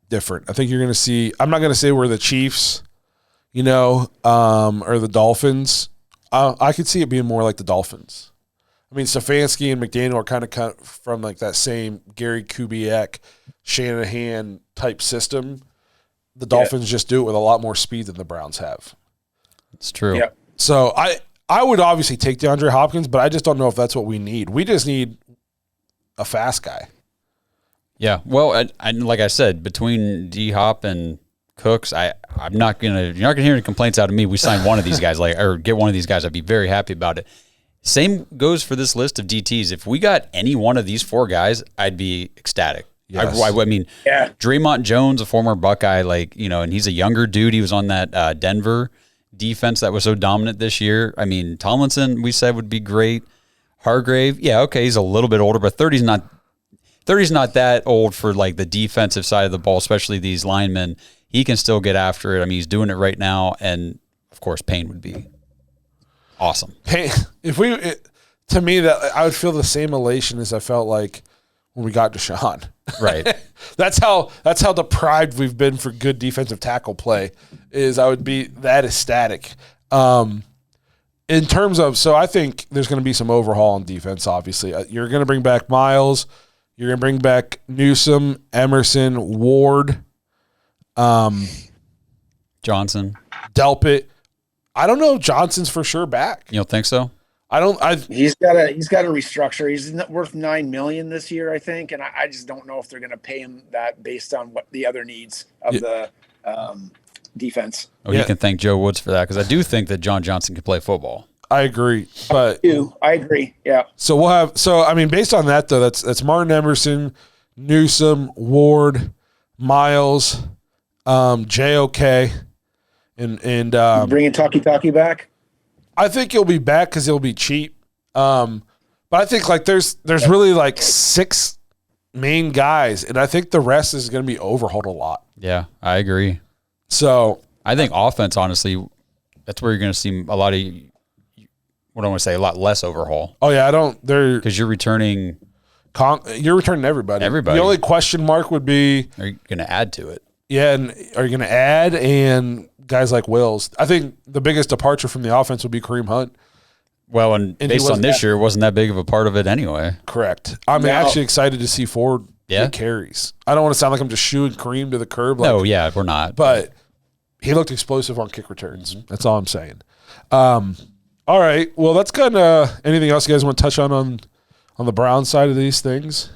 different. I think you're going to see. I'm not going to say we're the Chiefs, or the Dolphins. I could see it being more like the Dolphins. Stefanski and McDaniel are kind of from that same Gary Kubiak, Shanahan type system. The Dolphins just do it with a lot more speed than the Browns have. It's true. Yeah. So I would obviously take DeAndre Hopkins, but I just don't know if that's what we need. We just need a fast guy. Yeah. Well, and like I said, between D-Hop and Cooks, I you're not gonna hear any complaints out of me. We signed one of these guys, or get one of these guys. I'd be very happy about it. Same goes for this list of DTs. If we got any one of these 4 guys, I'd be ecstatic. Yes. I mean, Yeah. Draymond Jones, a former Buckeye, and he's a younger dude. He was on that Denver defense that was so dominant this year. I mean, Tomlinson, we said, would be great. Hargrave, yeah, okay, he's a little bit older, but 30's not that old for like the defensive side of the ball, especially these linemen. He can still get after it. I mean, he's doing it right now, and of course, Payne would be awesome. Payne, to me, that I would feel the same elation as I felt like when we got Deshaun. Right. That's how deprived we've been for good defensive tackle play. Is I would be that ecstatic. In terms of, so I think there's going to be some overhaul on defense. Obviously, you're going to bring back Miles. You're going to bring back Newsome, Emerson, Ward, Johnson, Delpit. I don't know if Johnson's for sure back. You don't think so? He's got to restructure. He's worth $9 million this year, I think, and I just don't know if they're going to pay him that based on what the other needs of the defense. Oh, you can thank Joe Woods for that, because I do think that John Johnson can play football. I agree, but I agree. Yeah. So we'll have. So I mean, based on that though, that's Martin Emerson, Newsome, Ward, Miles, JOK, and bringing Talkie back. I think he'll be back because he'll be cheap. But I think like there's really like 6 main guys, and I think the rest is going to be overhauled a lot. Yeah, I agree. So I think offense, honestly, that's where you're going to see a lot of, what do I want to say, a lot less overhaul. Oh yeah, because you're returning. You're returning everybody. Everybody. The only question mark would be, are you going to add to it? Yeah, and are you going to add and guys like Wills? I think the biggest departure from the offense would be Kareem Hunt. Well, and based on this year, it wasn't that big of a part of it anyway. Correct. I'm actually excited to see Ford get carries. I don't want to sound like I'm just shooing Kareem to the curb. No, yeah, we're not. But he looked explosive on kick returns. Mm-hmm. That's all I'm saying. All right. Well, that's kind of anything else you guys want to touch on the Brown side of these things.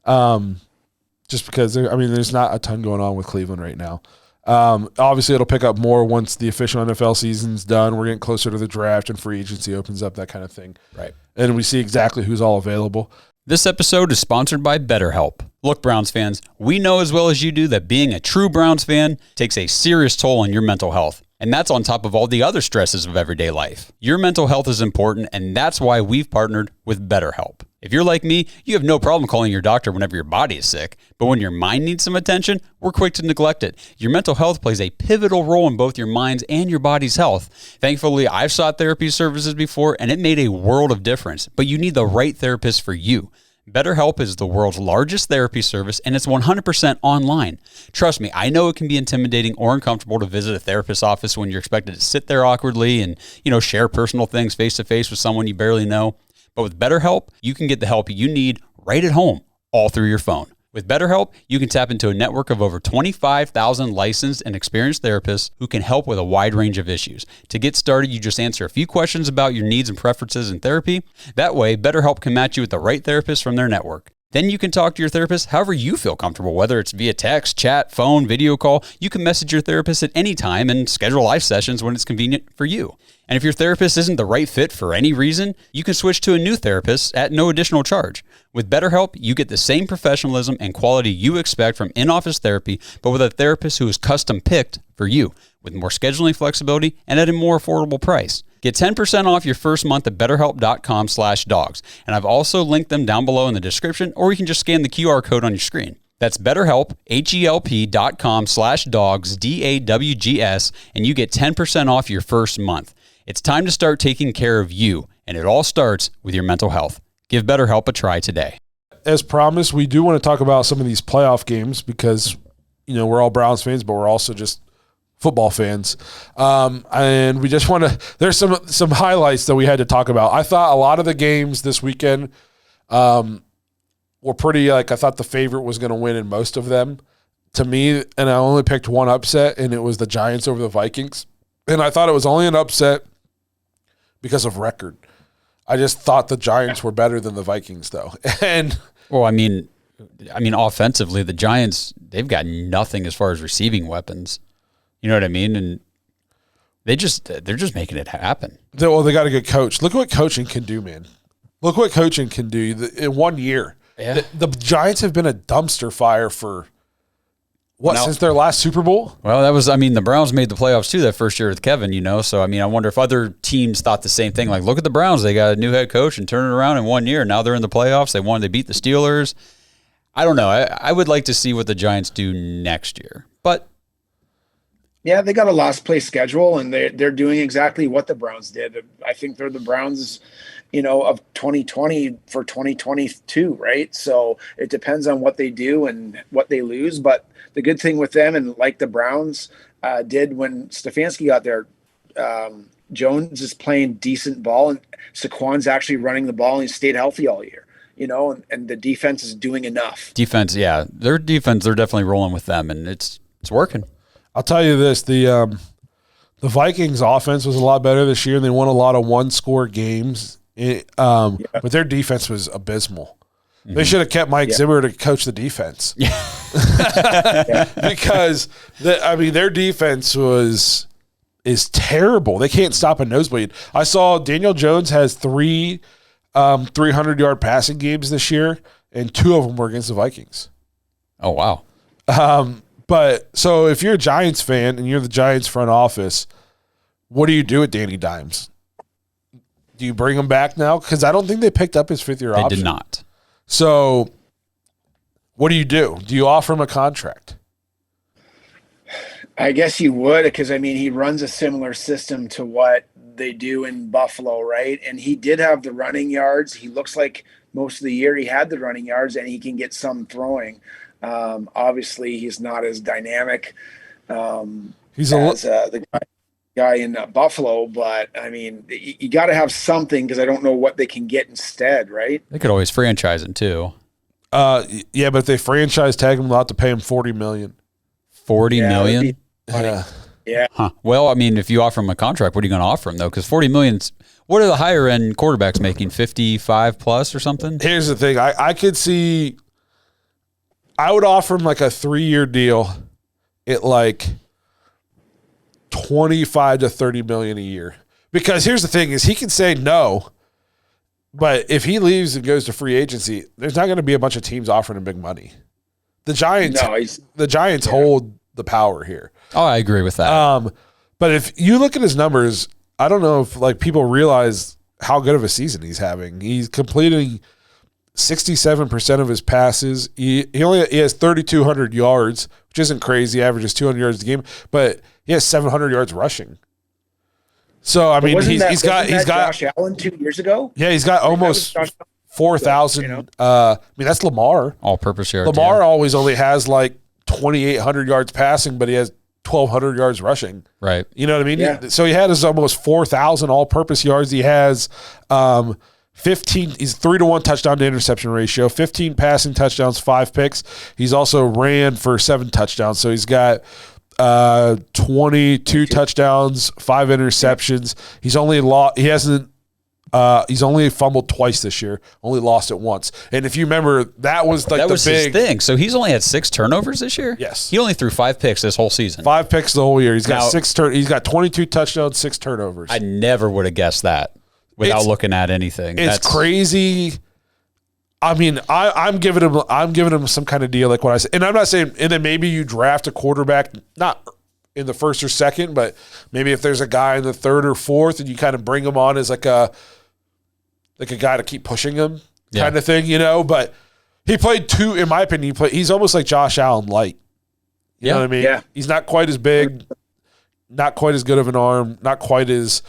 Just because there's not a ton going on with Cleveland right now. Obviously, it'll pick up more once the official NFL season's done. We're getting closer to the draft and free agency opens up, that kind of thing. Right. And we see exactly who's all available. This episode is sponsored by BetterHelp. Look, Browns fans, we know as well as you do that being a true Browns fan takes a serious toll on your mental health. And that's on top of all the other stresses of everyday life. Your mental health is important, and that's why we've partnered with BetterHelp. If you're like me, you have no problem calling your doctor whenever your body is sick. But when your mind needs some attention, we're quick to neglect it. Your mental health plays a pivotal role in both your mind's and your body's health. Thankfully, I've sought therapy services before, and it made a world of difference. But you need the right therapist for you. BetterHelp is the world's largest therapy service, and it's 100% online. Trust me, I know it can be intimidating or uncomfortable to visit a therapist's office when you're expected to sit there awkwardly and, share personal things face-to-face with someone you barely know. But with BetterHelp, you can get the help you need right at home, all through your phone. With BetterHelp, you can tap into a network of over 25,000 licensed and experienced therapists who can help with a wide range of issues. To get started, you just answer a few questions about your needs and preferences in therapy. That way, BetterHelp can match you with the right therapist from their network. Then you can talk to your therapist however you feel comfortable, whether it's via text, chat, phone, video call. You can message your therapist at any time and schedule live sessions when it's convenient for you. And if your therapist isn't the right fit for any reason, you can switch to a new therapist at no additional charge. With BetterHelp, you get the same professionalism and quality you expect from in-office therapy, but with a therapist who is custom-picked for you, with more scheduling flexibility and at a more affordable price. Get 10% off your first month at betterhelp.com/dogs. And I've also linked them down below in the description, or you can just scan the QR code on your screen. That's BetterHelp, HELP.com/dogs, DAWGS, and you get 10% off your first month. It's time to start taking care of you, and it all starts with your mental health. Give BetterHelp a try today. As promised, we do want to talk about some of these playoff games because, we're all Browns fans, but we're also just football fans. And we just want to – there's some highlights that we had to talk about. I thought a lot of the games this weekend were pretty – I thought the favorite was going to win in most of them. To me, and I only picked one upset, and it was the Giants over the Vikings. And I thought it was only an upset because of record. I just thought the Giants were better than the Vikings, though. And well, I mean, offensively, the Giants, they've got nothing as far as receiving weapons. You know what I mean? And they're just making it happen. They got a good coach. Look what coaching can do, man. Look what coaching can do in 1 year. Yeah. The Giants have been a dumpster fire for since their last Super Bowl? Well, the Browns made the playoffs too that first year with Kevin, So, I wonder if other teams thought the same thing. Like, look at the Browns. They got a new head coach and turned it around in 1 year. Now they're in the playoffs. They beat the Steelers. I don't know. I would like to see what the Giants do next year. But yeah, they got a last place schedule, and they're doing exactly what the Browns did. I think they're the Browns, of 2020 for 2022, right? So it depends on what they do and what they lose. But the good thing with them, and like the Browns did when Stefanski got there, Jones is playing decent ball, and Saquon's actually running the ball, and he stayed healthy all year. And the defense is doing enough. Defense, yeah. Their defense, they're definitely rolling with them, and it's working. I'll tell you this, the Vikings offense was a lot better this year, and they won a lot of one-score games. But their defense was abysmal. Mm-hmm. They should have kept Mike Zimmer to coach the defense. Because their defense is terrible. They can't stop a nosebleed. I saw Daniel Jones has 3 300-yard passing games this year, and 2 of them were against the Vikings. Oh, wow. But so if you're a Giants fan and you're the Giants front office, what do you do with Danny Dimes? Do you bring him back now? Because I don't think they picked up his 5th-year option. They did not. So what do you do? Do you offer him a contract? I guess you would, because, he runs a similar system to what they do in Buffalo, right? And he did have the running yards. He looks like most of the year he had the running yards, and he can get some throwing. Obviously, he's not as dynamic as the guy in Buffalo, but you got to have something, because I don't know what they can get instead, right? They could always franchise him too. Yeah, but if they franchise tag him, they'll have to pay him $40 million. $40 million? Yeah. Huh. Well, if you offer him a contract, what are you going to offer him though? Because $40 million. What are the higher end quarterbacks making? 55 plus or something? Here's the thing. I could see. I would offer him like a 3-year deal at like 25 to $30 million a year. Because here's the thing: is he can say no, but if he leaves and goes to free agency, there's not going to be a bunch of teams offering him big money. The Giants hold the power here. Oh, I agree with that. But if you look at his numbers, I don't know if people realize how good of a season he's having. He's completing 67% of his passes. He has 3,200 yards, which isn't crazy. He averages 200 yards a game, but he has 700 yards rushing. So he's got Josh Allen 2 years ago. Yeah, he's got almost 4,000. That's Lamar. All-purpose yards. Lamar always only has like 2,800 yards passing, but he has 1,200 yards rushing. Right. You know what I mean? Yeah. So he had his almost 4,000 all-purpose yards. He has 15. He's 3-to-1 touchdown to interception ratio. 15 passing touchdowns, 5 picks. He's also ran for 7 touchdowns. So he's got 22 touchdowns, 5 interceptions. He's only fumbled twice this year. Only lost it once. And if you remember, that was his thing. So he's only had 6 turnovers this year? Yes. He only threw 5 picks this whole season. 5 picks the whole year. He's got he's got 22 touchdowns, 6 turnovers. I never would have guessed that without looking at anything. It's crazy. I'm giving him some kind of deal like what I said. And I'm not saying, and then maybe you draft a quarterback, not in the 1st or 2nd, but maybe if there's a guy in the 3rd or 4th and you kind of bring him on as like a guy to keep pushing him kind of thing, but he played in my opinion, he's almost like Josh Allen light. You know what I mean? Yeah. He's not quite as big, not quite as good of an arm, not quite as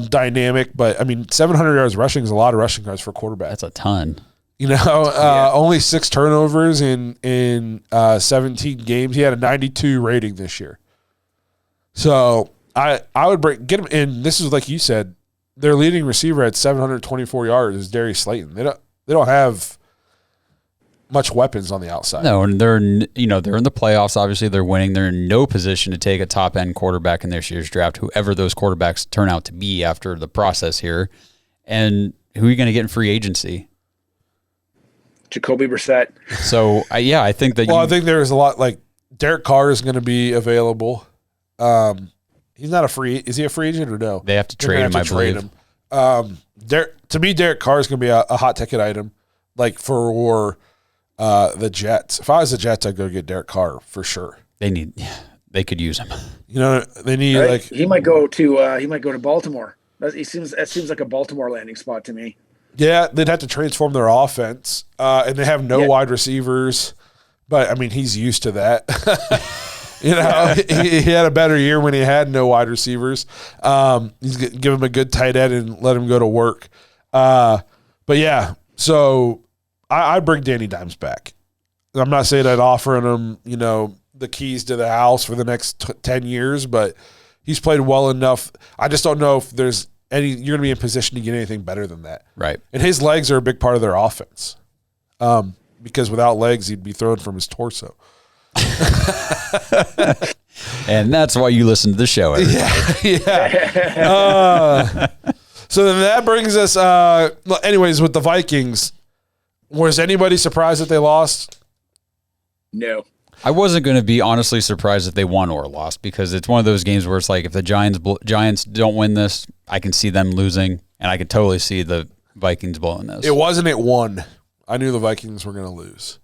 dynamic, but 700 yards rushing is a lot of rushing yards for a quarterback. That's a ton. Only 6 turnovers in 17 games. He had a 92 rating this year. So I would get him in. This is like you said, their leading receiver at 724 yards is Darius Slayton. They don't have much weapons on the outside. No, and they're in the playoffs. Obviously, they're winning. They're in no position to take a top end quarterback in this year's draft, whoever those quarterbacks turn out to be after the process here. And who are you going to get in free agency? Jacoby Brissett. So I think that. Well, I think there's a lot like Derek Carr is going to be available. He's not a free. Is he a free agent or no? They have to trade him, I believe. To me, Derek Carr is going to be a hot ticket item, like for the Jets. If I was the Jets, I'd go get Derek Carr for sure. They could use him. You know, they need right? He might go to Baltimore. That seems like a Baltimore landing spot to me. Yeah, they'd have to transform their offense, and they have no wide receivers. But I mean, he's used to that. You know, he had a better year when he had no wide receivers. He's give him a good tight end and let him go to work. But yeah, so I'd bring Danny Dimes back. I'm not saying I'd offer him, you know, the keys to the house for the next 10 years, but he's played well enough. I just don't know if there's you're going to be in position to get anything better than that. Right. And his legs are a big part of their offense. Because without legs, he'd be thrown from his torso. And that's why you listen to the show every day. So then that brings us, anyways, with the Vikings. Was anybody surprised that they lost? No. I wasn't going to be honestly surprised if they won or lost, because it's one of those games where it's like, if the Giants don't win this, I can see them losing, and I could totally see the Vikings blowing this. It wasn't at 1. I knew the Vikings were going to lose.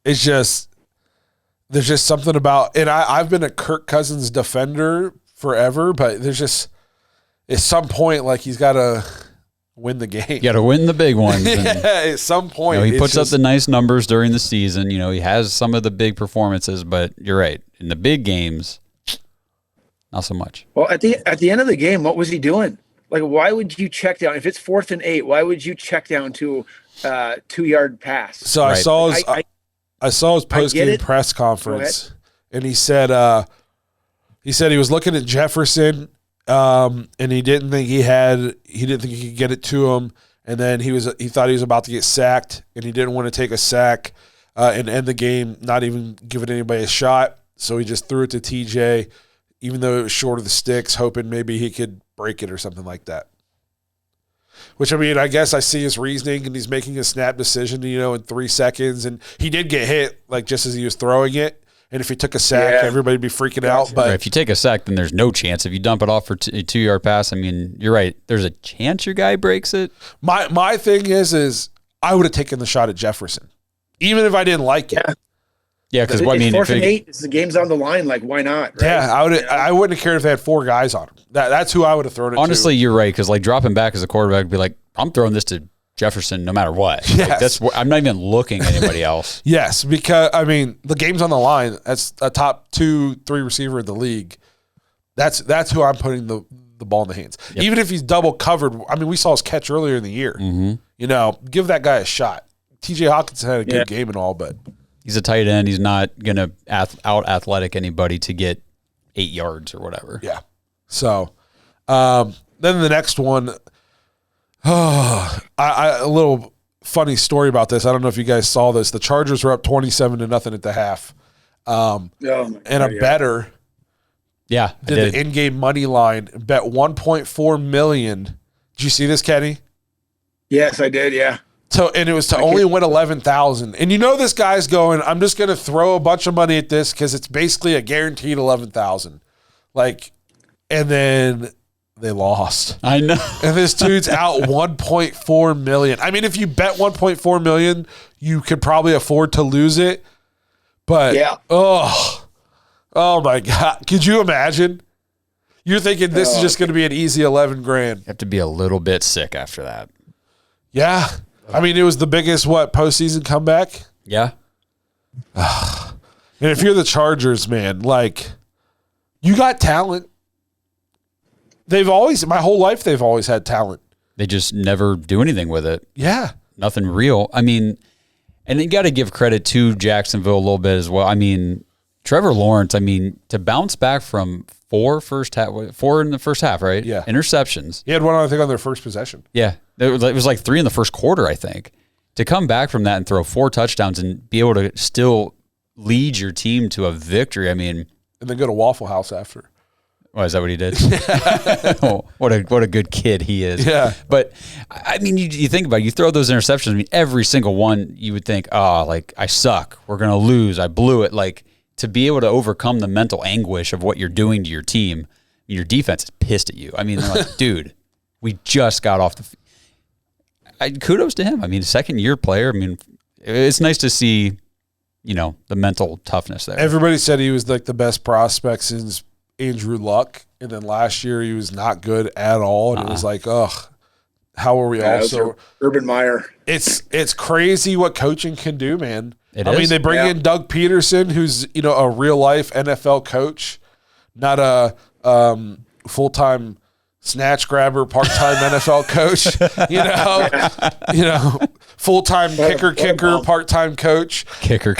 It's just, there's just something about, and I've been a Kirk Cousins defender forever, but there's just, at some point, like, he's got to win the game. You got to win the big ones. Yeah, at some point. He puts up the nice numbers during the season. You know, he has some of the big performances, but you're right. In the big games, not so much. Well, at the end of the game, what was he doing? Like, why would you check down? If it's 4th and 8, why would you check down to 2-yard pass? So right. I saw his post-game press conference, and he said he was looking at Jefferson, and he didn't think he could get it to him, and then he thought he was about to get sacked, and he didn't want to take a sack and end the game, not even giving anybody a shot. So he just threw it to TJ, even though it was short of the sticks, hoping maybe he could break it or something like that. Which, I mean, I guess I see his reasoning, and he's making a snap decision, you know, in 3 seconds. And he did get hit, like, just as he was throwing it. And if he took a sack, everybody would be freaking out. But if you take a sack, then there's no chance. If you dump it off for a 2-yard pass, I mean, you're right. There's a chance your guy breaks it. My thing is I would have taken the shot at Jefferson, even if I didn't like it. Yeah, because I mean, 4th and 8, the game's on the line. Like, why not? Right? Yeah, I wouldn't have cared if they had 4 guys on him. That's who I would have thrown it to. Honestly, you're right, because like dropping back as a quarterback would be like, I'm throwing this to Jefferson no matter what. Yes. Like, I'm not even looking at anybody else. Yes, because, I mean, the game's on the line. That's a top 2-3 receiver in the league. That's who I'm putting the ball in the hands. Yep. Even if he's double covered. I mean, we saw his catch earlier in the year. Mm-hmm. You know, give that guy a shot. TJ Hawkins had a good game and all, but he's a tight end. He's not going to out-athletic anybody to get 8 yards or whatever. Yeah. So, then the next one, a little funny story about this. I don't know if you guys saw this. The Chargers were up 27-0 at the half. And a bettor did the in-game money line, bet $1.4 million. Did you see this, Kenny? Yes, I did, yeah. And it was to only win 11,000. And you know this guy's going, I'm just going to throw a bunch of money at this because it's basically a guaranteed 11,000. Like, and then they lost. I know. And this dude's out $1.4 million. I mean, if you bet $1.4 million, you could probably afford to lose it. But oh my God. Could you imagine? You're thinking this is just going to be an easy 11 grand. You have to be a little bit sick after that. Yeah. I mean, it was the biggest, postseason comeback? Yeah. And if you're the Chargers, man, like, you got talent. My whole life, they've always had talent. They just never do anything with it. Yeah. Nothing real. I mean, and you got to give credit to Jacksonville a little bit as well. I mean, Trevor Lawrence, to bounce back from 4 in the first half, right? Yeah. Interceptions. He had one, I think, on their first possession. Yeah. It was like 3 in the first quarter, I think. To come back from that and throw 4 touchdowns and be able to still lead your team to a victory, I mean. And then go to Waffle House after. Oh, is that what he did? Oh, what a good kid he is. Yeah. But, I mean, you think about it. You throw those interceptions, every single one you would think, like, I suck. We're going to lose. I blew it. Like, to be able to overcome the mental anguish of what you're doing to your team, your defense is pissed at you. I mean, they're like, dude, we just got off the kudos to him. I mean, second-year player. I mean, it's nice to see, the mental toughness there. Everybody said he was like the best prospect since Andrew Luck, and then last year he was not good at all, and it was like, ugh, how are we also Urban Meyer? It's crazy what coaching can do, man. I mean, they bring in Doug Peterson, who's a real life NFL coach, not a full-time snatch grabber, part-time NFL coach. Full-time kicker, part-time coach. Kicker.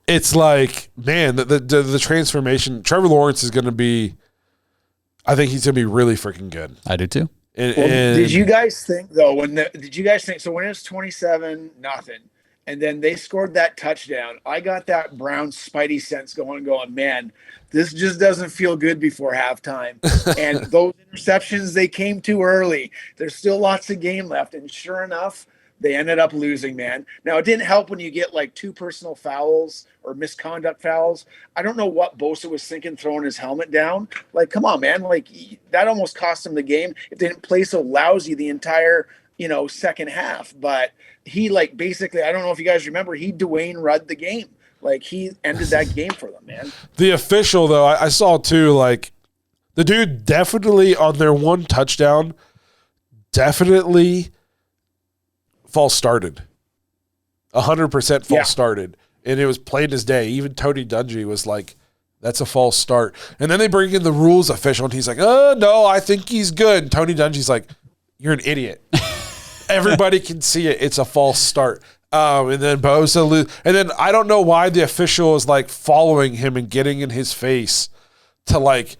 It's like, man, the transformation. Trevor Lawrence is going to be. I think he's going to be really freaking good. I do too. Did you guys think though so when it was 27-0 and then they scored that touchdown, I got that Brown spidey sense going, man, this just doesn't feel good before halftime. And those interceptions, they came too early. There's still lots of game left. And sure enough, they ended up losing, man. Now, it didn't help when you get like 2 personal fouls or misconduct fouls. I don't know what Bosa was thinking throwing his helmet down. Like, come on, man. Like, that almost cost him the game if they didn't play so lousy the entire, second half. But he, like, basically, I don't know if you guys remember, he Dwayne Rudd the game. Like, he ended that game for them, man. The official, though, I saw, too, like, the dude definitely on their one touchdown, definitely – false started, 100% false started, and it was plain as day. Even Tony Dungy was like, "That's a false start." And then they bring in the rules official, and he's like, "Oh no, I think he's good." And Tony Dungy's like, "You're an idiot. Everybody can see it. It's a false start." And then Bosa and then I don't know why the official is like following him and getting in his face to like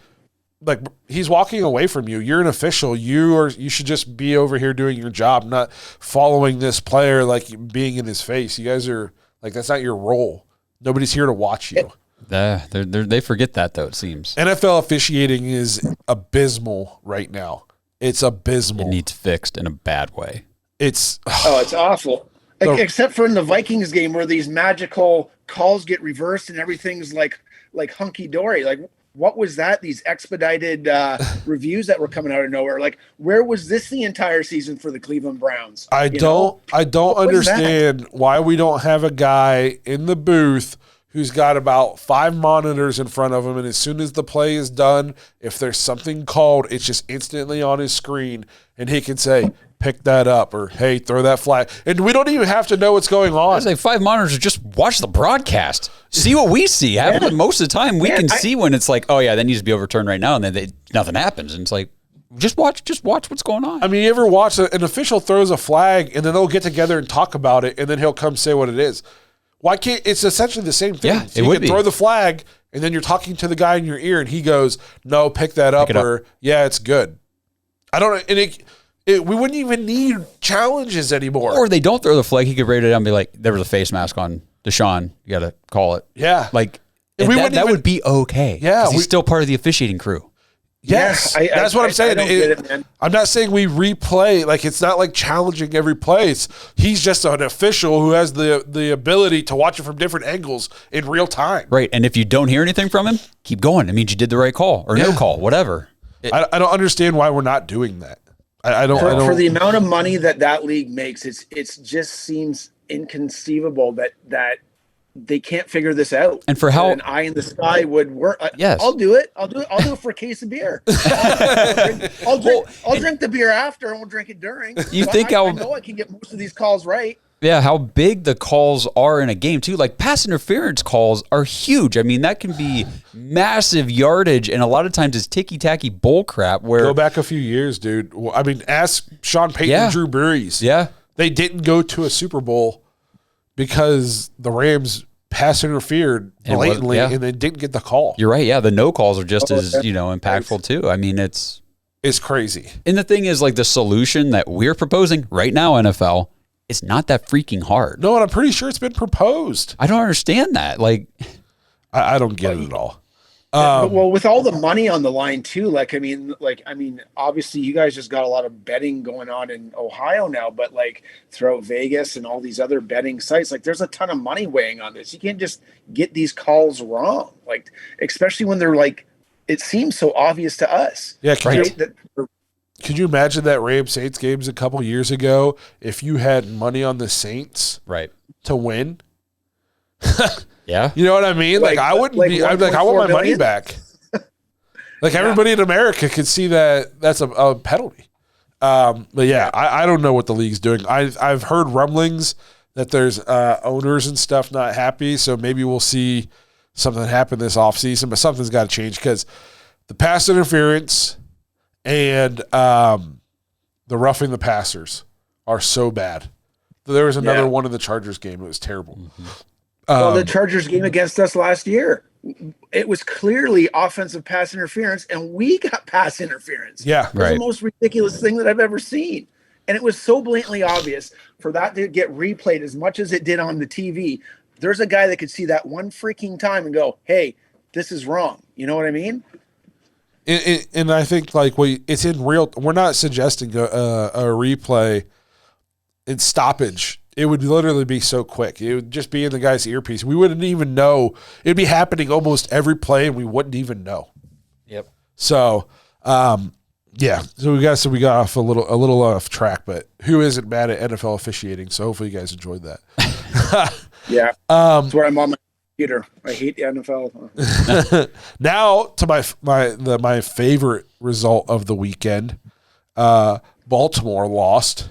he's walking away from you. You're an official. You should just be over here doing your job, not following this player, like being in his face. You guys are like, that's not your role. Nobody's here to watch you. They forget that though, it seems. NFL officiating is abysmal right now. It's abysmal. It needs fixed in a bad way. It's awful. Except for in the Vikings game where these magical calls get reversed and everything's like hunky dory. Like, what was that? These expedited reviews that were coming out of nowhere. Like, where was this the entire season for the Cleveland Browns? I don't understand why we don't have a guy in the booth who's got about 5 monitors in front of him, and as soon as the play is done, if there's something called, it's just instantly on his screen, and he can say, pick that up, or hey, throw that flag. And we don't even have to know what's going on. I was like, 5 monitors, just watch the broadcast. See what we see. Most of the time, we can see when it's like, oh yeah, that needs to be overturned right now, and then nothing happens. And it's like, just watch what's going on. I mean, you ever watch an official throws a flag, and then they'll get together and talk about it, and then he'll come say what it is. Why can't it's essentially the same thing? Yeah, so you can throw the flag, and then you're talking to the guy in your ear, and he goes, "No, pick that up," or "Yeah, it's good." I don't know, and we wouldn't even need challenges anymore. Or they don't throw the flag. He could rate it out and be like, "There was a face mask on Deshaun. You got to call it." Yeah, like that would be okay. Yeah, he's still part of the officiating crew. Yes, that's what I'm saying. I don't get it, man. I'm not saying we replay. Like, it's not like challenging every play. He's just an official who has the ability to watch it from different angles in real time. Right, and if you don't hear anything from him, keep going. It means you did the right call or no call, whatever. I don't understand why we're not doing that. I don't. For the amount of money that league makes, it just seems inconceivable that they can't figure this out. And for how an eye in the sky would work. Yes, I'll do it. I'll do it for a case of beer. I'll drink the beer after, and we'll drink it during. You think I know I can get most of these calls right. Yeah, how big the calls are in a game too. Like, pass interference calls are huge. I mean, that can be massive yardage, and a lot of times it's ticky-tacky bull crap. Where go back a few years, dude. I mean, ask Sean Payton and Drew Brees. Yeah, they didn't go to a Super Bowl because the Rams pass interfered blatantly, and they didn't get the call. You're right. Yeah, the no calls are just as impactful too. I mean, it's crazy. And the thing is, like, the solution that we're proposing right now, NFL, it's not that freaking hard. No, and I'm pretty sure it's been proposed. I don't understand that. Like, I don't get it at all. Well, with all the money on the line too, obviously you guys just got a lot of betting going on in Ohio now, but like throughout Vegas and all these other betting sites, like there's a ton of money weighing on this. You can't just get these calls wrong, like especially when they're like, it seems so obvious to us. Yeah, could you imagine that Rams Saints games a couple years ago if you had money on the Saints to win? Yeah. You know what I mean? Like I wouldn't be, I'd be like, I want my money back. Like everybody in America could see that that's a penalty. But yeah, I don't know what the league's doing. I've heard rumblings that there's owners and stuff not happy. So maybe we'll see something happen this offseason, but something's got to change because the pass interference and the roughing the passers are so bad. There was another one in the Chargers game. It was terrible. Mm-hmm. Well, the Chargers game against us last year, it was clearly offensive pass interference, and we got pass interference. Yeah, it was the most ridiculous thing that I've ever seen. And it was so blatantly obvious for that to get replayed as much as it did on the TV. There's a guy that could see that one freaking time and go, hey, this is wrong. You know what I mean? And I think like it's in real. We're not suggesting a replay in stoppage. It would literally be so quick. It would just be in the guy's earpiece. We wouldn't even know. It'd be happening almost every play, and we wouldn't even know. Yep. So, yeah. So we got off a little off track, but who isn't mad at NFL officiating? So hopefully you guys enjoyed that. Yeah. That's where I'm on my computer. I hate the NFL. Now to my favorite result of the weekend. Baltimore lost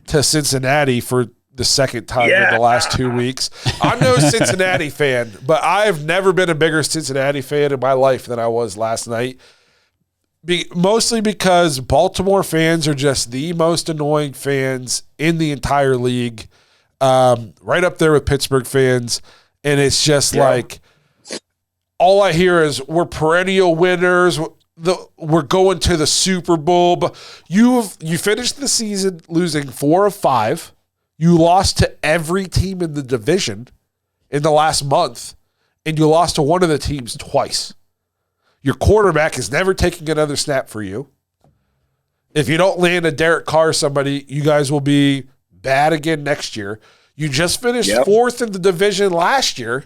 to Cincinnati for the second time in the last 2 weeks. I'm no Cincinnati fan, but I've never been a bigger Cincinnati fan in my life than I was last night. Mostly because Baltimore fans are just the most annoying fans in the entire league, right up there with Pittsburgh fans. And it's just like all I hear is we're perennial winners. We're going to the Super Bowl. But you finished the season losing 4 of 5. You lost to every team in the division in the last month, and you lost to one of the teams twice. Your quarterback is never taking another snap for you. If you don't land a Derek Carr somebody, you guys will be bad again next year. You just finished 4th in the division last year.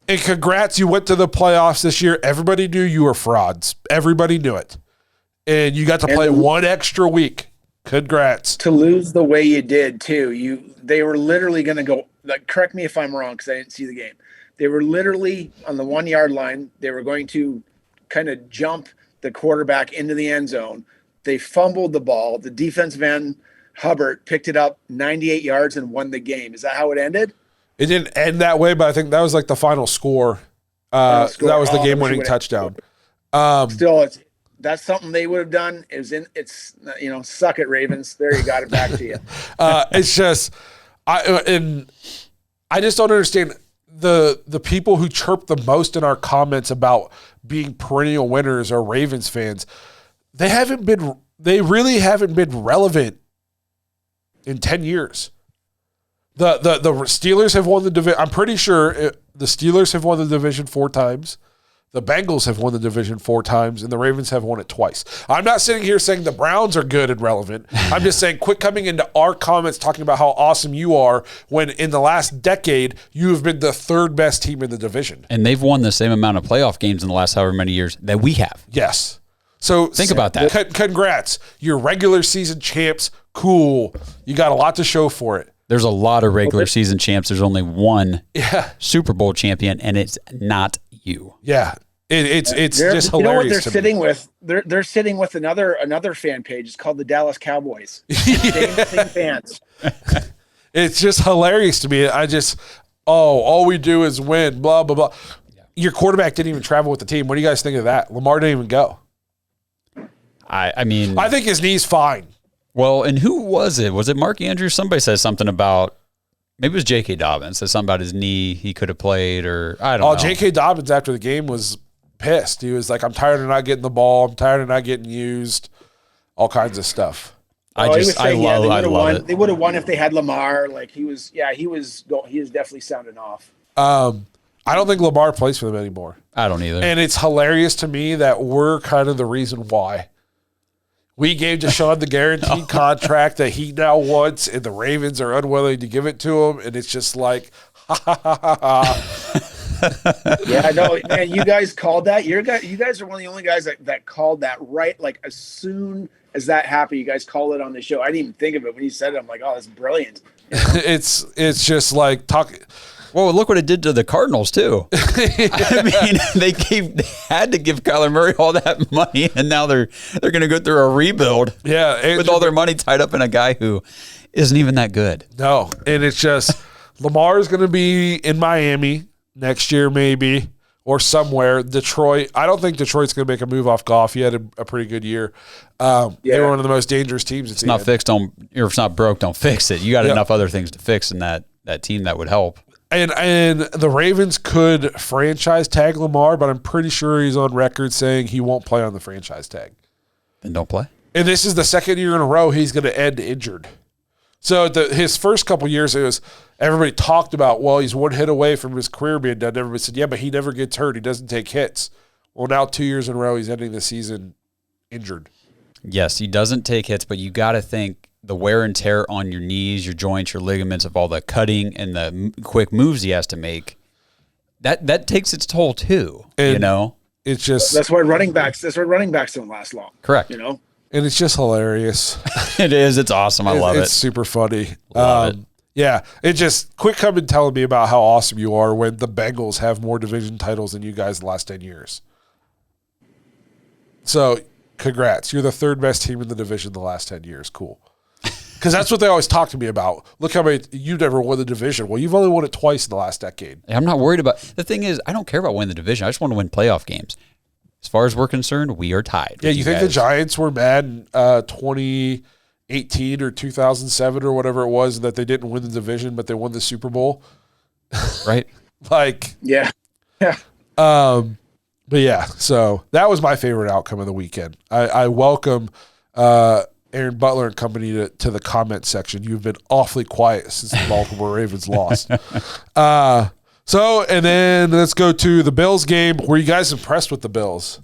And congrats, you went to the playoffs this year. Everybody knew you were frauds. Everybody knew it. And you got to play one extra week. Congrats. To lose the way you did, too. They were literally going to go, like, correct me if I'm wrong because I didn't see the game. They were literally on the 1 yard line. They were going to kind of jump the quarterback into the end zone. They fumbled the ball. The defensive end, Hubbard, picked it up 98 yards and won the game. Is that how it ended? It didn't end that way, but I think that was like the final score. That was the game-winning touchdown. Still, that's something they would have done. It's suck it, Ravens. There, you got it back to you. It's just, I just don't understand the people who chirp the most in our comments about being perennial winners are Ravens fans. They really haven't been relevant in 10 years. The Steelers have won the division. I'm pretty sure the Steelers have won the division 4 times. The Bengals have won the division 4 times, and the Ravens have won it twice. I'm not sitting here saying the Browns are good and relevant. I'm just saying quit coming into our comments talking about how awesome you are when in the last decade you have been the 3rd best team in the division. And they've won the same amount of playoff games in the last however many years that we have. Yes. So think about that. Congrats. You're regular season champs. Cool. You got a lot to show for it. There's a lot of regular season champs. There's only one Super Bowl champion, and it's not you. Yeah. It's just hilarious. You know what they're sitting with? They're sitting with another fan page. It's called the Dallas Cowboys. Same fans. It's just hilarious to me. All we do is win, blah, blah, blah. Yeah. Your quarterback didn't even travel with the team. What do you guys think of that? Lamar didn't even go. I mean, I think his knee's fine. Well, and who was it? Was it Mark Andrews? Somebody said something about, maybe it was J.K. Dobbins, said something about his knee, he could have played, or I don't know. J.K. Dobbins after the game was pissed. He was like, I'm tired of not getting the ball. I'm tired of not getting used. All kinds of stuff. I love it. They would have won if they had Lamar. Like he was definitely sounding off. I I don't think Lamar plays for them anymore. I don't either. And it's hilarious to me that we're kind of the reason why. We gave Deshaun the guaranteed contract that he now wants, and the Ravens are unwilling to give it to him. And it's just like, ha, ha, ha, ha, ha. Yeah, no, man, you guys called that. You guys are one of the only guys that called that right. Like, as soon as that happened, you guys called it on the show. I didn't even think of it when you said it. I'm like, oh, that's brilliant. It's just like talk. Well, look what it did to the Cardinals too. I mean, they had to give Kyler Murray all that money, and now they're going to go through a rebuild. Yeah, with all their money tied up in a guy who isn't even that good. No, and it's just Lamar's going to be in Miami next year, maybe, or somewhere. Detroit. I don't think Detroit's going to make a move off Goff. He had a pretty good year. They were one of the most dangerous teams. It's not fixed. Or if it's not broke, don't fix it. You got enough other things to fix in that team that would help. And the Ravens could franchise tag Lamar, but I'm pretty sure he's on record saying he won't play on the franchise tag. Then don't play. And this is the second year in a row he's going to end injured. So his first couple years, it was everybody talked about, well, he's one hit away from his career being done. Everybody said, yeah, but he never gets hurt. He doesn't take hits. Well, now 2 years in a row, he's ending the season injured. Yes, he doesn't take hits, but you got to think the wear and tear on your knees, your joints, your ligaments of all the cutting and the quick moves he has to make, that takes its toll too. And it's just that's why running backs don't last long. Correct. And it's just hilarious. It is. It's awesome. I love it. It's super funny. Love it. Yeah, it just quit coming telling me about how awesome you are when the Bengals have more division titles than you guys the last 10 years. So, congrats. You're the third best team in the division the last 10 years. Cool. Because that's what they always talk to me about. Look how many you never won the division. Well, you've only won it twice in the last decade. I'm not worried about. The thing is, I don't care about winning the division. I just want to win playoff games. As far as we're concerned, we are tied. Yeah, you think the Giants were mad in 2018 or 2007 or whatever it was that they didn't win the division, but they won the Super Bowl, right? Yeah. But yeah, so that was my favorite outcome of the weekend. I welcome Aaron Butler and company to the comment section. You've been awfully quiet since the Baltimore Ravens lost. So, and then let's go to the Bills game. Were you guys impressed with the Bills?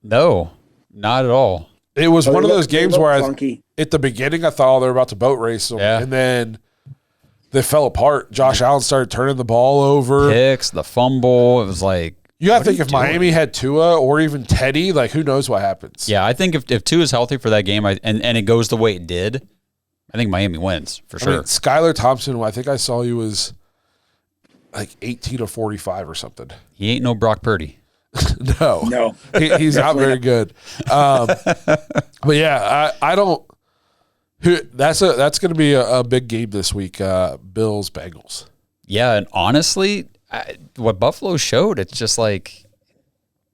No, not at all. It was one of those games where at the beginning I thought they were about to boat race them, and then they fell apart. Josh Allen started turning the ball over. Picks, the fumble. It was like, you got to think if Miami had Tua or even Teddy, like who knows what happens. Yeah, I think if Tua is healthy for that game and it goes the way it did, I think Miami wins for sure. I mean, Skylar Thompson, I think I saw he was like 18 or 45 or something. He ain't no Brock Purdy. No. He's not very good. But yeah, I don't. That's going to be a big game this week. Bills Bengals. Yeah, and honestly, what Buffalo showed, it's just like,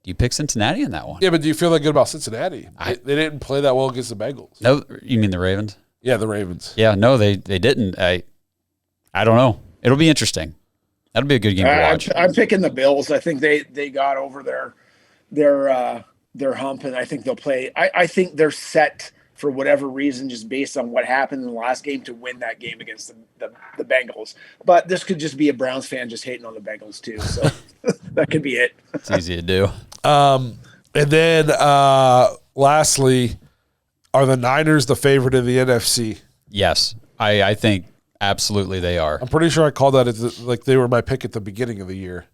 do you pick Cincinnati in that one? Yeah, but do you feel that good about Cincinnati? They didn't play that well against the Bengals. No, you mean the Ravens? Yeah, the Ravens. Yeah, no, they didn't. I don't know. It'll be interesting. That'll be a good game to watch. I'm picking the Bills. I think they got over their hump, and I think they'll play. I think they're set for whatever reason, just based on what happened in the last game, to win that game against the Bengals. But this could just be a Browns fan just hating on the Bengals too. So that could be it. It's easy to do. And then lastly, are the Niners the favorite in the NFC? Yes, I think absolutely they are. I'm pretty sure I called that like they were my pick at the beginning of the year.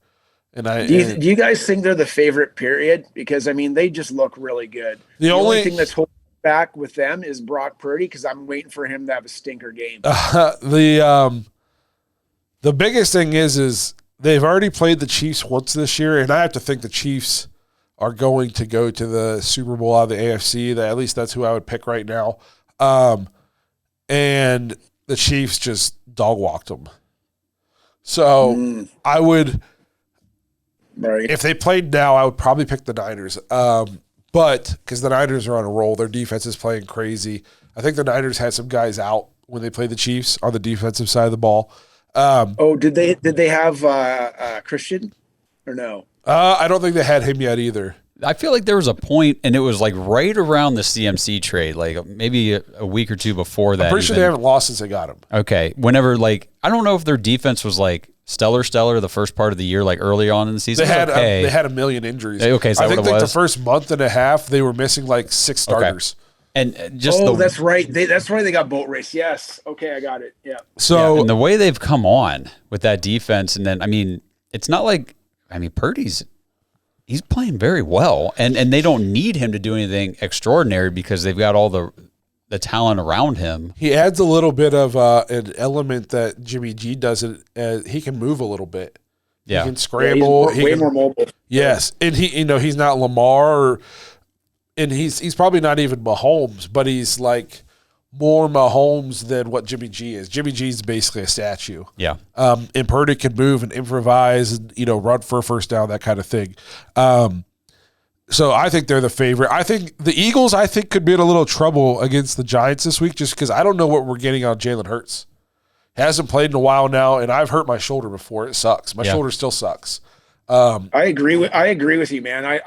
And do you guys think they're the favorite? Period, because I mean they just look really good. The only thing that's holding back with them is Brock Purdy, because I'm waiting for him to have a stinker game. The biggest thing is they've already played the Chiefs once this year, and I have to think the Chiefs are going to go to the Super Bowl out of the AFC. At least that's who I would pick right now. And the Chiefs just dog walked them. So I would, if they played now, I would probably pick the Niners. But because the Niners are on a roll, their defense is playing crazy. I think the Niners had some guys out when they played the Chiefs on the defensive side of the ball. Did they have Christian or no? I don't think they had him yet either. I feel like there was a point, and it was like right around the CMC trade, like maybe a week or two before that. I'm pretty sure they haven't lost since they got him. Okay. Whenever, like, I don't know if their defense was like stellar the first part of the year, like early on in the season? They had a million injuries. Okay, is that I think what it like was? the first month and a half, they were missing like 6 starters. And just that's right. That's right. They got boat race. Yes. Okay, I got it. Yeah. So and the way they've come on with that defense, and then it's not like Purdy's he's playing very well, and they don't need him to do anything extraordinary because they've got all the talent around him. He adds a little bit of an element that Jimmy G doesn't. He can move a little bit. Yeah, he can scramble. He's way more mobile. Yes, and he's not Lamar, and he's probably not even Mahomes, but he's like more Mahomes than what Jimmy G is. Jimmy G is basically a statue. Yeah. And Purdy can move and improvise and, run for a first down, that kind of thing. So I think they're the favorite. I think the Eagles, could be in a little trouble against the Giants this week just because I don't know what we're getting on Jalen Hurts. Hasn't played in a while now, and I've hurt my shoulder before. It sucks. My shoulder still sucks. I agree with you, man.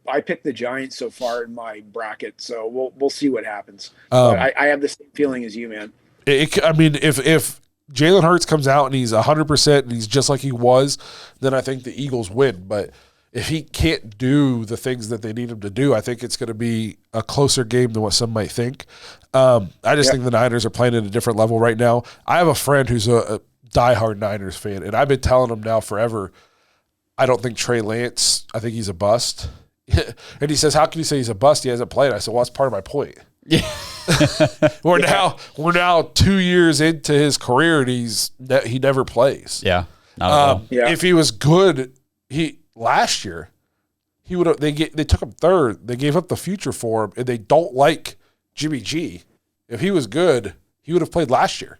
I picked the Giants so far in my bracket, so we'll see what happens. I have the same feeling as you, man. If Jalen Hurts comes out and he's 100% and he's just like he was, then I think the Eagles win. But if he can't do the things that they need him to do, I think it's going to be a closer game than what some might think. I just think the Niners are playing at a different level right now. I have a friend who's a diehard Niners fan, and I've been telling him now forever, I don't think Trey Lance, I think he's a bust. And he says, how can you say he's a bust? He hasn't played. I said, well, that's part of my point. Yeah. We're now 2 years into his career, and he never plays. Yeah. Not at all. If he was good, last year, he would have. They took him third. They gave up the future for him, and they don't like Jimmy G. If he was good, he would have played last year.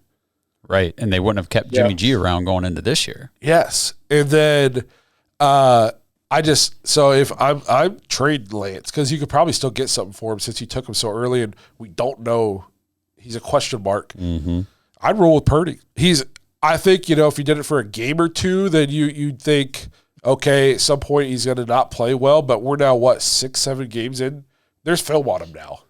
Right, and they wouldn't have kept Jimmy G around going into this year. Yes, and then if I'm trade Lance because you could probably still get something for him since you took him so early, and we don't know. He's a question mark. Mm-hmm. I'd roll with Purdy. I think if you did it for a game or two, then you'd think, okay, at some point he's going to not play well, but we're now, 6-7 games in? There's film on him now.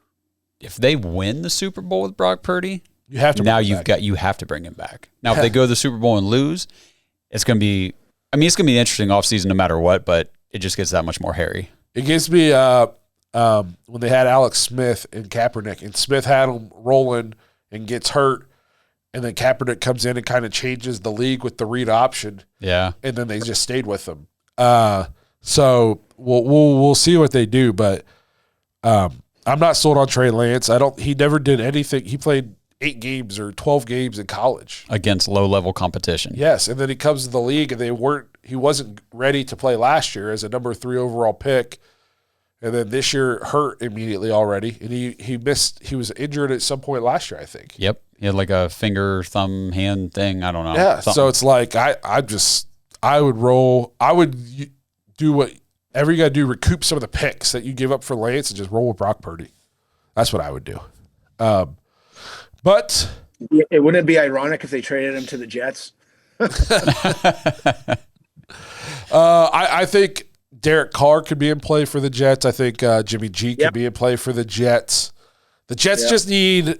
If they win the Super Bowl with Brock Purdy, you have to. You have to bring him back. Now, if they go to the Super Bowl and lose, it's going to be. It's going to be an interesting offseason no matter what, but it just gets that much more hairy. It gives me when they had Alex Smith and Kaepernick, and Smith had him rolling and gets hurt, and then Kaepernick comes in and kind of changes the league with the read option. Yeah, and then they just stayed with him. So we'll see what they do, but I'm not sold on Trey Lance. He never did anything. He played 8 games or 12 games in college against low-level competition. Yes, and then he comes to the league, and he wasn't ready to play last year as a number 3 overall pick, and then this year hurt immediately already, and he missed. He was injured at some point last year, I think. Yep, he had like a finger, thumb, hand thing. I don't know. Yeah, so it's like I would roll. I would do whatever you got to do, recoup some of the picks that you give up for Lance, and just roll with Brock Purdy. That's what I would do. But it wouldn't be ironic if they traded him to the Jets. I think Derek Carr could be in play for the Jets. I think Jimmy G could be in play for the Jets. The Jets just need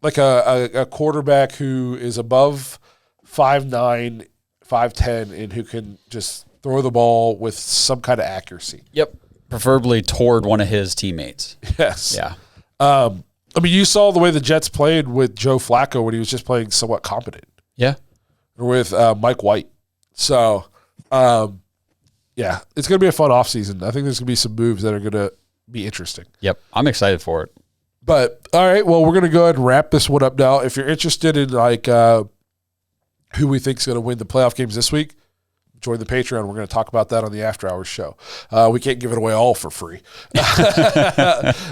like a quarterback who is above 5'9", 5'10", and who can just throw the ball with some kind of accuracy. Yep, preferably toward one of his teammates. Yes. Yeah. You saw the way the Jets played with Joe Flacco when he was just playing somewhat competent. Yeah. Or with Mike White. So, it's going to be a fun offseason. I think there's going to be some moves that are going to be interesting. Yep. I'm excited for it. But, all right, well, we're going to go ahead and wrap this one up now. If you're interested in, who we think is going to win the playoff games this week, join the Patreon. We're going to talk about that on the After Hours show. We can't give it away all for free.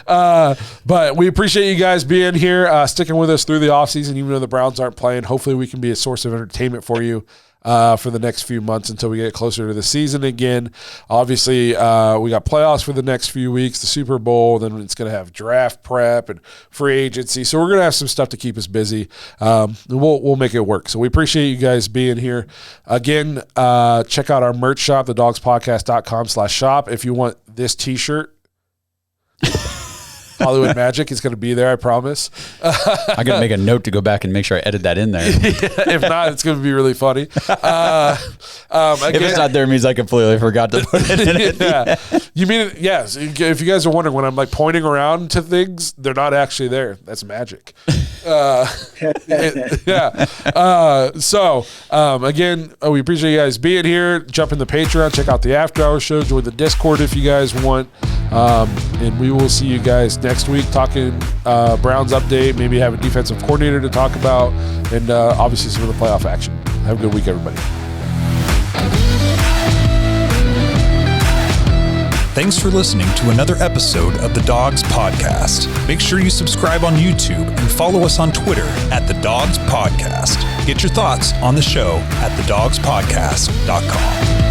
But we appreciate you guys being here, sticking with us through the offseason, even though the Browns aren't playing. Hopefully we can be a source of entertainment for you for the next few months until we get closer to the season again. Obviously, we got playoffs for the next few weeks, the Super Bowl, then it's going to have draft prep and free agency. So we're going to have some stuff to keep us busy. We'll make it work. So we appreciate you guys being here. Again, check out our merch shop, thedogspodcast.com/shop. If you want this t-shirt, Hollywood Magic is going to be there, I promise. I'm going to make a note to go back and make sure I edit that in there. If not, it's going to be really funny. Again, if it's not there, it means I completely forgot to put it in it. Yeah. You mean, yes. If you guys are wondering, when I'm like pointing around to things, they're not actually there. That's magic. Again, we appreciate you guys being here. Jump in the Patreon, check out the After Hours show, join the Discord if you guys want. And we will see you guys next week talking Browns update, maybe have a defensive coordinator to talk about, and obviously some of the playoff action. Have a good week, everybody. Thanks for listening to another episode of the Dogs Podcast. Make sure you subscribe on YouTube and follow us on Twitter at The Dogs Podcast. Get your thoughts on the show at thedogspodcast.com.